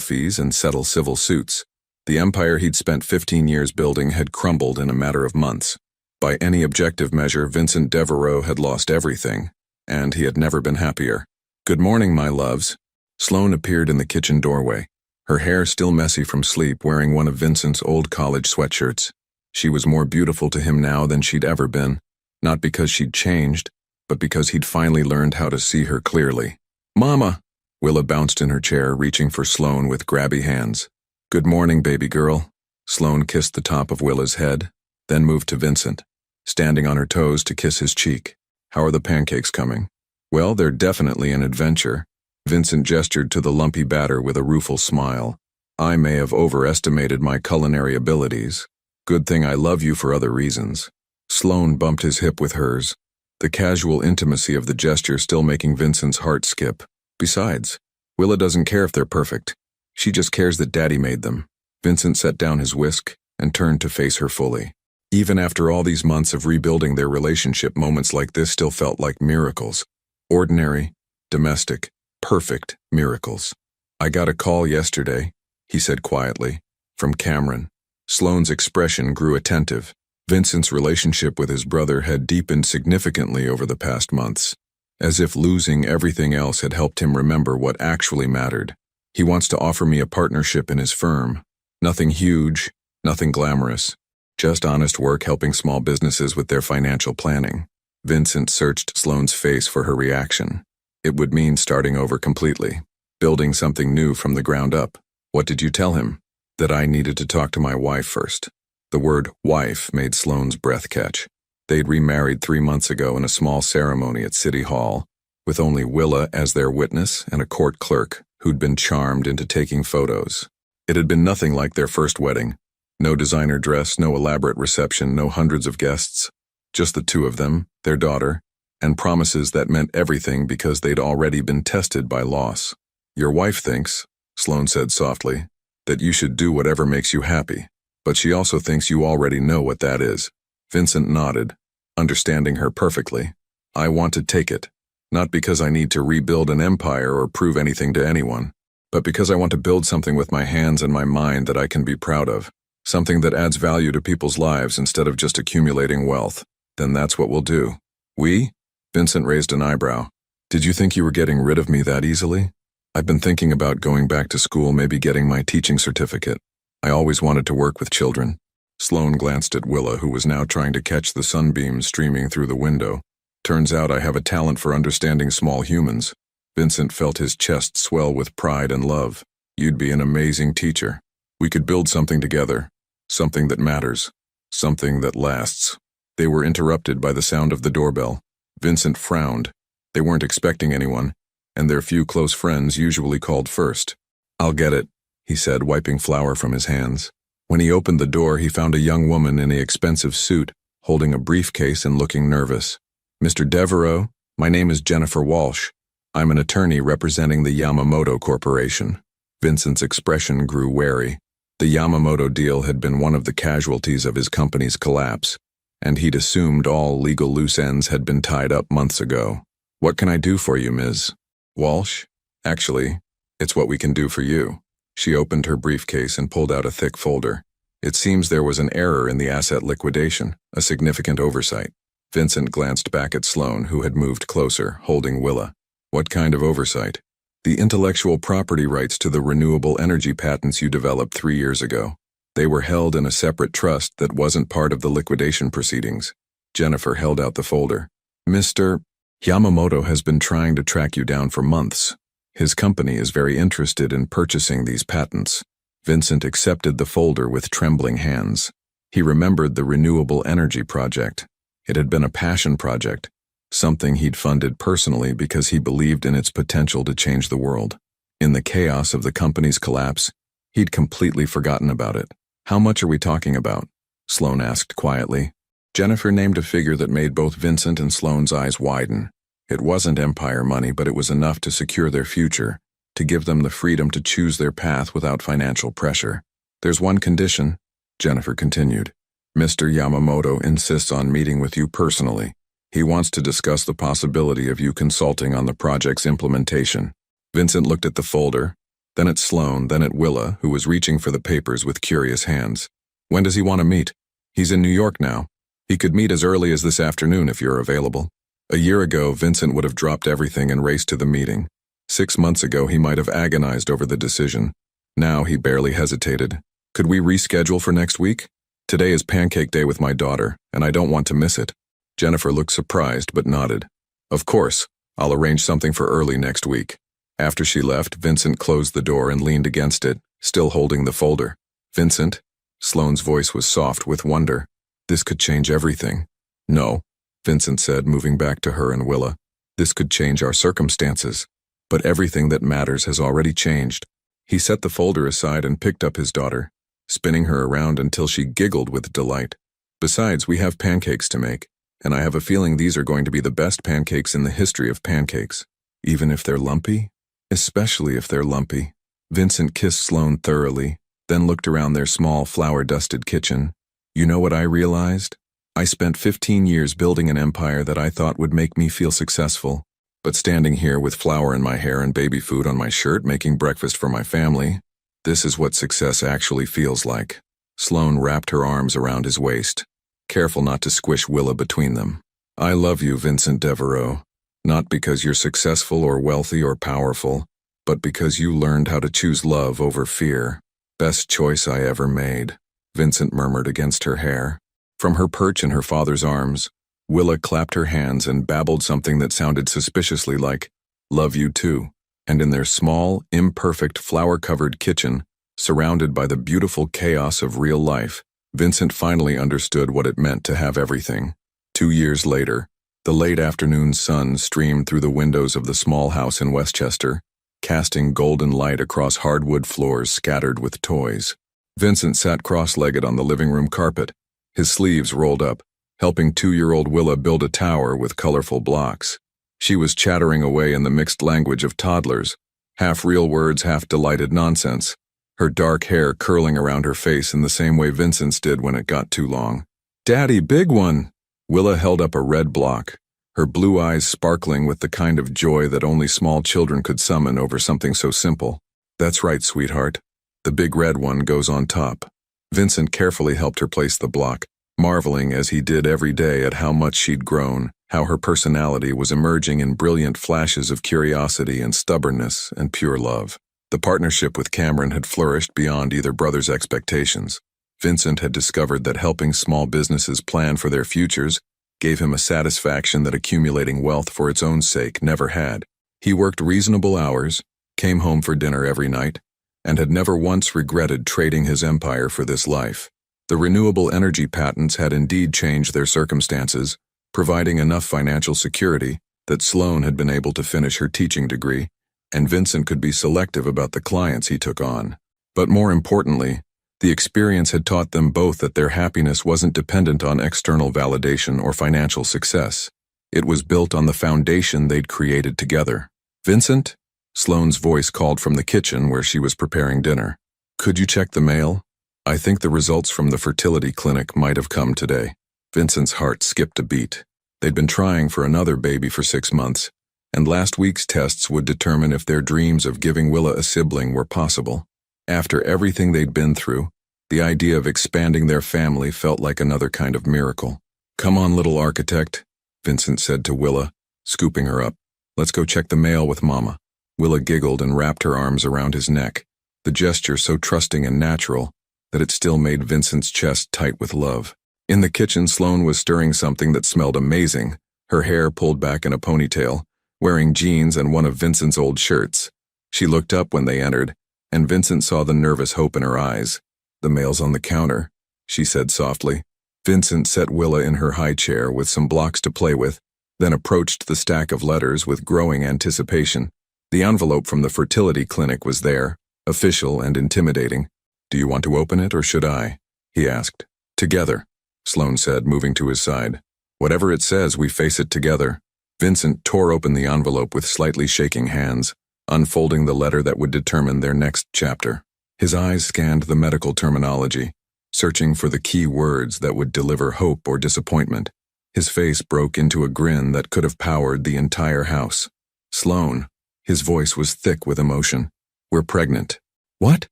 fees and settle civil suits. The empire he'd spent 15 years building had crumbled in a matter of months. By any objective measure, Vincent Devereaux had lost everything, and he had never been happier. Good morning, my loves. Sloane appeared in the kitchen doorway, her hair still messy from sleep, wearing one of Vincent's old college sweatshirts. She was more beautiful to him now than she'd ever been, not because she'd changed, but because he'd finally learned how to see her clearly. Mama! Willa bounced in her chair, reaching for Sloane with grabby hands. Good morning, baby girl. Sloane kissed the top of Willa's head, then moved to Vincent, standing on her toes to kiss his cheek. How are the pancakes coming? Well, they're definitely an adventure. Vincent gestured to the lumpy batter with a rueful smile. I may have overestimated my culinary abilities. Good thing I love you for other reasons. Sloane bumped his hip with hers, the casual intimacy of the gesture still making Vincent's heart skip. Besides, Willa doesn't care if they're perfect. She just cares that Daddy made them. Vincent set down his whisk, and turned to face her fully. Even after all these months of rebuilding their relationship, moments like this still felt like miracles. Ordinary, domestic, perfect miracles. "I got a call yesterday," he said quietly, "from Cameron." Sloane's expression grew attentive. Vincent's relationship with his brother had deepened significantly over the past months, as if losing everything else had helped him remember what actually mattered. "He wants to offer me a partnership in his firm. Nothing huge, nothing glamorous. Just honest work helping small businesses with their financial planning." Vincent searched Sloane's face for her reaction. It would mean starting over completely, building something new from the ground up. "What did you tell him?" "That I needed to talk to my wife first." The word wife made Sloane's breath catch. They'd remarried 3 months ago in a small ceremony at City Hall, with only Willa as their witness and a court clerk who'd been charmed into taking photos. It had been nothing like their first wedding. No designer dress, no elaborate reception, no hundreds of guests. Just the two of them, their daughter, and promises that meant everything because they'd already been tested by loss. "Your wife thinks," Sloane said softly, "that you should do whatever makes you happy. But she also thinks you already know what that is." Vincent nodded, understanding her perfectly. "I want to take it, not because I need to rebuild an empire or prove anything to anyone, but because I want to build something with my hands and my mind that I can be proud of, something that adds value to people's lives instead of just accumulating wealth." "Then that's what we'll do." "We?" Vincent raised an eyebrow. "Did you think you were getting rid of me that easily?" "I've been thinking about going back to school, maybe getting my teaching certificate. I always wanted to work with children." Sloane glanced at Willa, who was now trying to catch the sunbeams streaming through the window. "Turns out I have a talent for understanding small humans." Vincent felt his chest swell with pride and love. "You'd be an amazing teacher. We could build something together. Something that matters. Something that lasts." They were interrupted by the sound of the doorbell. Vincent frowned. They weren't expecting anyone, and their few close friends usually called first. "I'll get it," he said, wiping flour from his hands. When he opened the door, he found a young woman in an expensive suit, holding a briefcase and looking nervous. "Mr. Devereaux, my name is Jennifer Walsh. I'm an attorney representing the Yamamoto Corporation." Vincent's expression grew wary. The Yamamoto deal had been one of the casualties of his company's collapse, and he'd assumed all legal loose ends had been tied up months ago. "What can I do for you, Ms. Walsh?" "Actually, it's what we can do for you." She opened her briefcase and pulled out a thick folder. "It seems there was an error in the asset liquidation, a significant oversight." Vincent glanced back at Sloane, who had moved closer, holding Willa. "What kind of oversight?" "The intellectual property rights to the renewable energy patents you developed 3 years ago. They were held in a separate trust that wasn't part of the liquidation proceedings." Jennifer held out the folder. "Mr. Yamamoto has been trying to track you down for months. His company is very interested in purchasing these patents." Vincent accepted the folder with trembling hands. He remembered the renewable energy project. It had been a passion project, something he'd funded personally because he believed in its potential to change the world. In the chaos of the company's collapse, he'd completely forgotten about it. "How much are we talking about?" Sloane asked quietly. Jennifer named a figure that made both Vincent and Sloane's eyes widen. It wasn't empire money, but it was enough to secure their future, to give them the freedom to choose their path without financial pressure. "There's one condition," Jennifer continued. "Mr. Yamamoto insists on meeting with you personally. He wants to discuss the possibility of you consulting on the project's implementation." Vincent looked at the folder, then at Sloane, then at Willa, who was reaching for the papers with curious hands. "When does he want to meet?" "He's in New York now. He could meet as early as this afternoon if you're available." A year ago, Vincent would have dropped everything and raced to the meeting. 6 months ago, he might have agonized over the decision. Now he barely hesitated. "Could we reschedule for next week? Today is pancake day with my daughter, and I don't want to miss it." Jennifer looked surprised but nodded. "Of course, I'll arrange something for early next week." After she left, Vincent closed the door and leaned against it, still holding the folder. "Vincent?" Sloane's voice was soft with wonder. "This could change everything." "No," Vincent said, moving back to her and Willa. "This could change our circumstances. But everything that matters has already changed." He set the folder aside and picked up his daughter, spinning her around until she giggled with delight. "Besides, we have pancakes to make, and I have a feeling these are going to be the best pancakes in the history of pancakes. Even if they're lumpy? Especially if they're lumpy." Vincent kissed Sloane thoroughly, then looked around their small, flour-dusted kitchen. You know what I realized? I spent 15 years building an empire that I thought would make me feel successful. But standing here with flour in my hair and baby food on my shirt, making breakfast for my family, this is what success actually feels like. Sloane wrapped her arms around his waist, careful not to squish Willa between them. I love you, Vincent Devereaux. Not because you're successful or wealthy or powerful, but because you learned how to choose love over fear. Best choice I ever made, Vincent murmured against her hair. From her perch in her father's arms, Willa clapped her hands and babbled something that sounded suspiciously like, "Love you too." And in their small, imperfect, flour-covered kitchen, surrounded by the beautiful chaos of real life, Vincent finally understood what it meant to have everything. 2 years later, the late afternoon sun streamed through the windows of the small house in Westchester, casting golden light across hardwood floors scattered with toys. Vincent sat cross-legged on the living room carpet, his sleeves rolled up, helping 2-year-old Willa build a tower with colorful blocks. She was chattering away in the mixed language of toddlers, half real words, half delighted nonsense, her dark hair curling around her face in the same way Vincent's did when it got too long. "Daddy, big one!" Willa held up a red block, her blue eyes sparkling with the kind of joy that only small children could summon over something so simple. "That's right, sweetheart. The big red one goes on top." Vincent carefully helped her place the block, marveling as he did every day at how much she'd grown, how her personality was emerging in brilliant flashes of curiosity and stubbornness and pure love. The partnership with Cameron had flourished beyond either brother's expectations. Vincent had discovered that helping small businesses plan for their futures gave him a satisfaction that accumulating wealth for its own sake never had. He worked reasonable hours, came home for dinner every night, and had never once regretted trading his empire for this life. The renewable energy patents had indeed changed their circumstances, providing enough financial security that Sloane had been able to finish her teaching degree, and Vincent could be selective about the clients he took on. But more importantly, the experience had taught them both that their happiness wasn't dependent on external validation or financial success. It was built on the foundation they'd created together. "Vincent?" Sloane's voice called from the kitchen where she was preparing dinner. "Could you check the mail? I think the results from the fertility clinic might have come today." Vincent's heart skipped a beat. They'd been trying for another baby for 6 months, and last week's tests would determine if their dreams of giving Willa a sibling were possible. After everything they'd been through, the idea of expanding their family felt like another kind of miracle. "Come on, little architect," Vincent said to Willa, scooping her up. "Let's go check the mail with Mama." Willa giggled and wrapped her arms around his neck, the gesture so trusting and natural that it still made Vincent's chest tight with love. In the kitchen, Sloane was stirring something that smelled amazing, her hair pulled back in a ponytail, wearing jeans and one of Vincent's old shirts. She looked up when they entered, and Vincent saw the nervous hope in her eyes. "The mail's on the counter," she said softly. Vincent set Willa in her high chair with some blocks to play with, then approached the stack of letters with growing anticipation. The envelope from the fertility clinic was there, official and intimidating. "Do you want to open it or should I?" he asked. "Together," Sloane said, moving to his side. "Whatever it says, we face it together." Vincent tore open the envelope with slightly shaking hands, unfolding the letter that would determine their next chapter. His eyes scanned the medical terminology, searching for the key words that would deliver hope or disappointment. His face broke into a grin that could have powered the entire house. "Sloane," his voice was thick with emotion. "We're pregnant." "What?"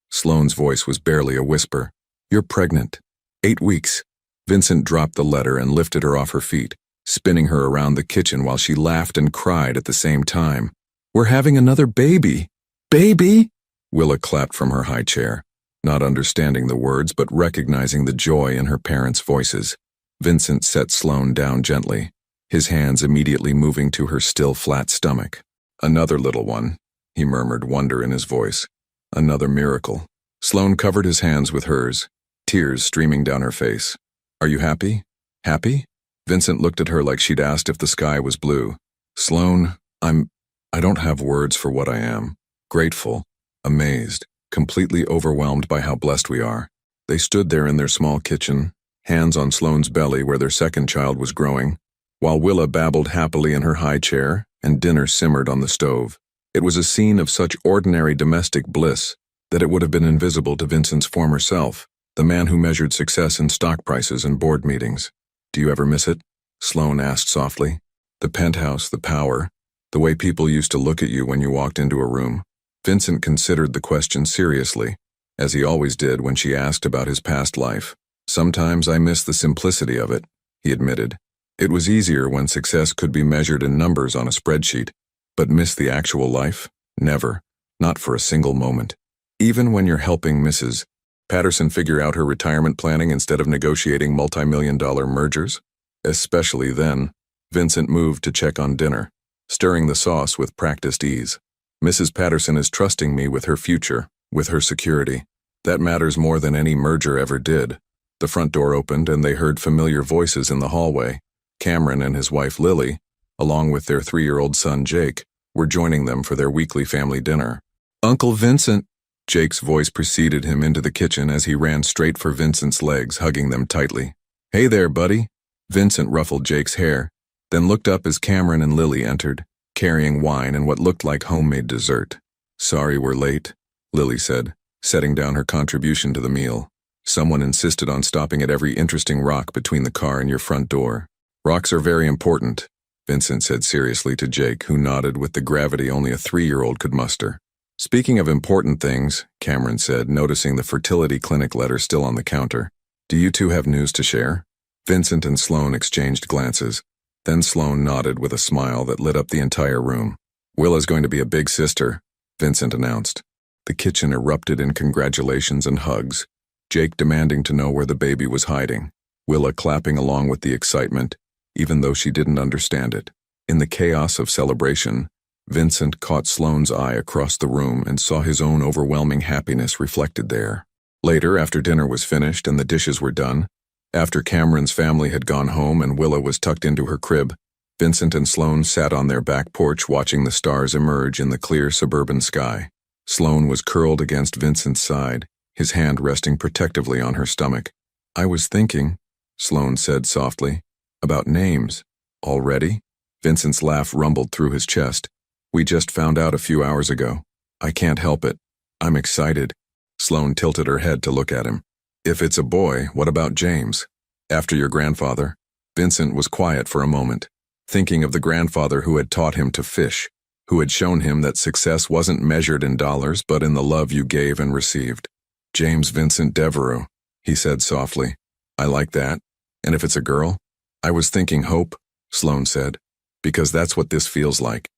Sloane's voice was barely a whisper. "You're pregnant. 8 weeks." Vincent dropped the letter and lifted her off her feet, spinning her around the kitchen while she laughed and cried at the same time. "We're having another baby." "Baby?" Willa clapped from her high chair, not understanding the words but recognizing the joy in her parents' voices. Vincent set Sloane down gently, his hands immediately moving to her still flat stomach. "Another little one," he murmured, wonder in his voice. "Another miracle." Sloane covered his hands with hers, tears streaming down her face. "Are you happy? Happy?" Vincent looked at her like she'd asked if the sky was blue. "Sloane, I don't have words for what I am. Grateful, amazed, completely overwhelmed by how blessed we are." They stood there in their small kitchen, hands on Sloane's belly where their second child was growing, while Willa babbled happily in her high chair and dinner simmered on the stove. It was a scene of such ordinary domestic bliss that it would have been invisible to Vincent's former self, the man who measured success in stock prices and board meetings. Do you ever miss it? Sloane asked softly. The penthouse, the power, the way people used to look at you when you walked into a room. Vincent considered the question seriously, as he always did when she asked about his past life. Sometimes I miss the simplicity of it, he admitted. It was easier when success could be measured in numbers on a spreadsheet, but miss the actual life? Never, not for a single moment. Even when you're helping Mrs. Patterson figure out her retirement planning instead of negotiating multi-million-dollar mergers? Especially then, Vincent moved to check on dinner, stirring the sauce with practiced ease. Mrs. Patterson is trusting me with her future, with her security. That matters more than any merger ever did. The front door opened and they heard familiar voices in the hallway. Cameron and his wife Lily, along with their 3-year-old son Jake, were joining them for their weekly family dinner. Uncle Vincent! Jake's voice preceded him into the kitchen as he ran straight for Vincent's legs, hugging them tightly. Hey there, buddy! Vincent ruffled Jake's hair, then looked up as Cameron and Lily entered, carrying wine and what looked like homemade dessert. Sorry we're late, Lily said, setting down her contribution to the meal. Someone insisted on stopping at every interesting rock between the car and your front door. Rocks are very important, Vincent said seriously to Jake, who nodded with the gravity only a 3-year-old could muster. Speaking of important things, Cameron said, noticing the fertility clinic letter still on the counter. Do you two have news to share? Vincent and Sloane exchanged glances. Then Sloane nodded with a smile that lit up the entire room. Willa's going to be a big sister, Vincent announced. The kitchen erupted in congratulations and hugs, Jake demanding to know where the baby was hiding, Willa clapping along with the excitement, even though she didn't understand it. In the chaos of celebration, Vincent caught Sloane's eye across the room and saw his own overwhelming happiness reflected there. Later, after dinner was finished and the dishes were done, after Cameron's family had gone home and Willa was tucked into her crib, Vincent and Sloane sat on their back porch watching the stars emerge in the clear suburban sky. Sloane was curled against Vincent's side, his hand resting protectively on her stomach. I was thinking, Sloane said softly, about names. Already? Vincent's laugh rumbled through his chest. We just found out a few hours ago. I can't help it. I'm excited. Sloane tilted her head to look at him. If it's a boy, what about James? After your grandfather? Vincent was quiet for a moment, thinking of the grandfather who had taught him to fish, who had shown him that success wasn't measured in dollars but in the love you gave and received. James Vincent Devereaux, he said softly. I like that. And if it's a girl? I was thinking Hope, Sloane said, because that's what this feels like.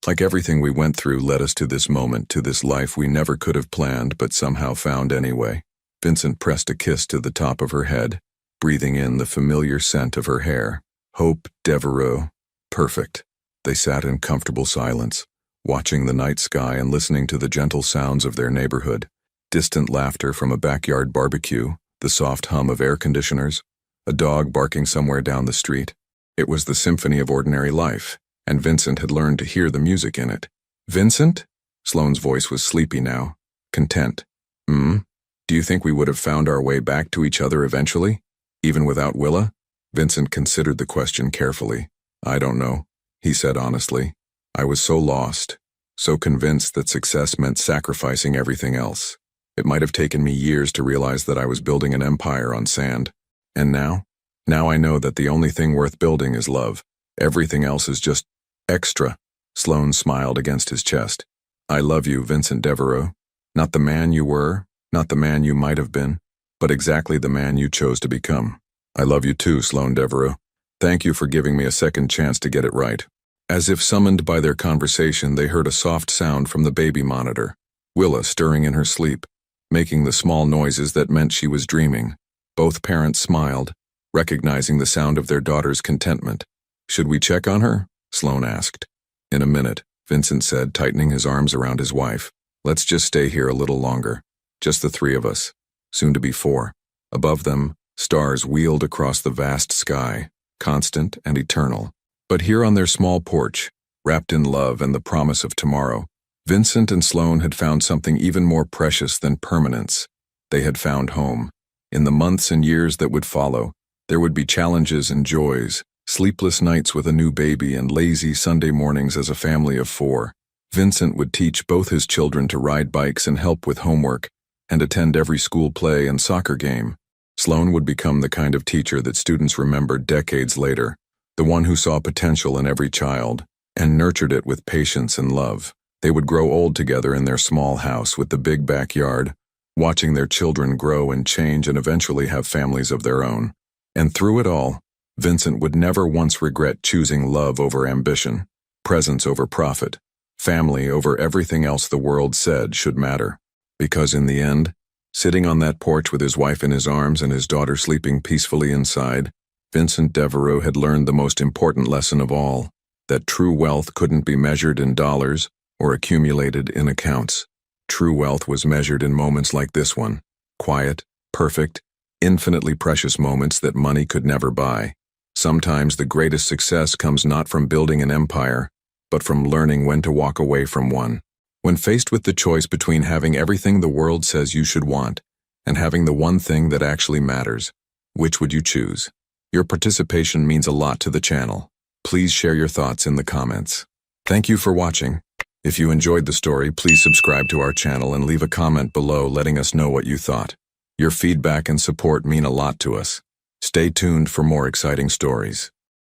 Like everything we went through led us to this moment, to this life we never could have planned but somehow found anyway. Vincent pressed a kiss to the top of her head, breathing in the familiar scent of her hair. Hope Devereaux. Perfect. They sat in comfortable silence, watching the night sky and listening to the gentle sounds of their neighborhood. Distant laughter from a backyard barbecue, the soft hum of air conditioners, a dog barking somewhere down the street. It was the symphony of ordinary life, and Vincent had learned to hear the music in it. Vincent? Sloane's voice was sleepy now, content. Do you think we would have found our way back to each other eventually, even without Willa? Vincent considered the question carefully. I don't know, he said honestly. I was so lost, so convinced that success meant sacrificing everything else. It might have taken me years to realize that I was building an empire on sand. And now? Now I know that the only thing worth building is love. Everything else is just extra. Sloane smiled against his chest. I love you, Vincent Devereaux. Not the man you were, not the man you might have been, but exactly the man you chose to become. I love you too, Sloane Devereaux. Thank you for giving me a second chance to get it right. As if summoned by their conversation, they heard a soft sound from the baby monitor. Willa stirring in her sleep, making the small noises that meant she was dreaming. Both parents smiled, recognizing the sound of their daughter's contentment. Should we check on her? Sloane asked. In a minute, Vincent said, tightening his arms around his wife. Let's just stay here a little longer. Just the 3 of us. Soon to be 4. Above them, stars wheeled across the vast sky, constant and eternal. But here on their small porch, wrapped in love and the promise of tomorrow, Vincent and Sloane had found something even more precious than permanence. They had found home. In the months and years that would follow, there would be challenges and joys, sleepless nights with a new baby and lazy Sunday mornings as a family of 4. Vincent would teach both his children to ride bikes and help with homework, and attend every school play and soccer game. Sloan would become the kind of teacher that students remembered decades later, the one who saw potential in every child, and nurtured it with patience and love. They would grow old together in their small house with the big backyard, watching their children grow and change and eventually have families of their own. And through it all, Vincent would never once regret choosing love over ambition, presence over profit, family over everything else the world said should matter. Because in the end, sitting on that porch with his wife in his arms and his daughter sleeping peacefully inside, Vincent Devereaux had learned the most important lesson of all, that true wealth couldn't be measured in dollars or accumulated in accounts. True wealth was measured in moments like this one, quiet, perfect, infinitely precious moments that money could never buy. Sometimes the greatest success comes not from building an empire, but from learning when to walk away from one. When faced with the choice between having everything the world says you should want and having the one thing that actually matters, which would you choose? Your participation means a lot to the channel. Please share your thoughts in the comments. Thank you for watching. If you enjoyed the story, please subscribe to our channel and leave a comment below letting us know what you thought. Your feedback and support mean a lot to us. Stay tuned for more exciting stories.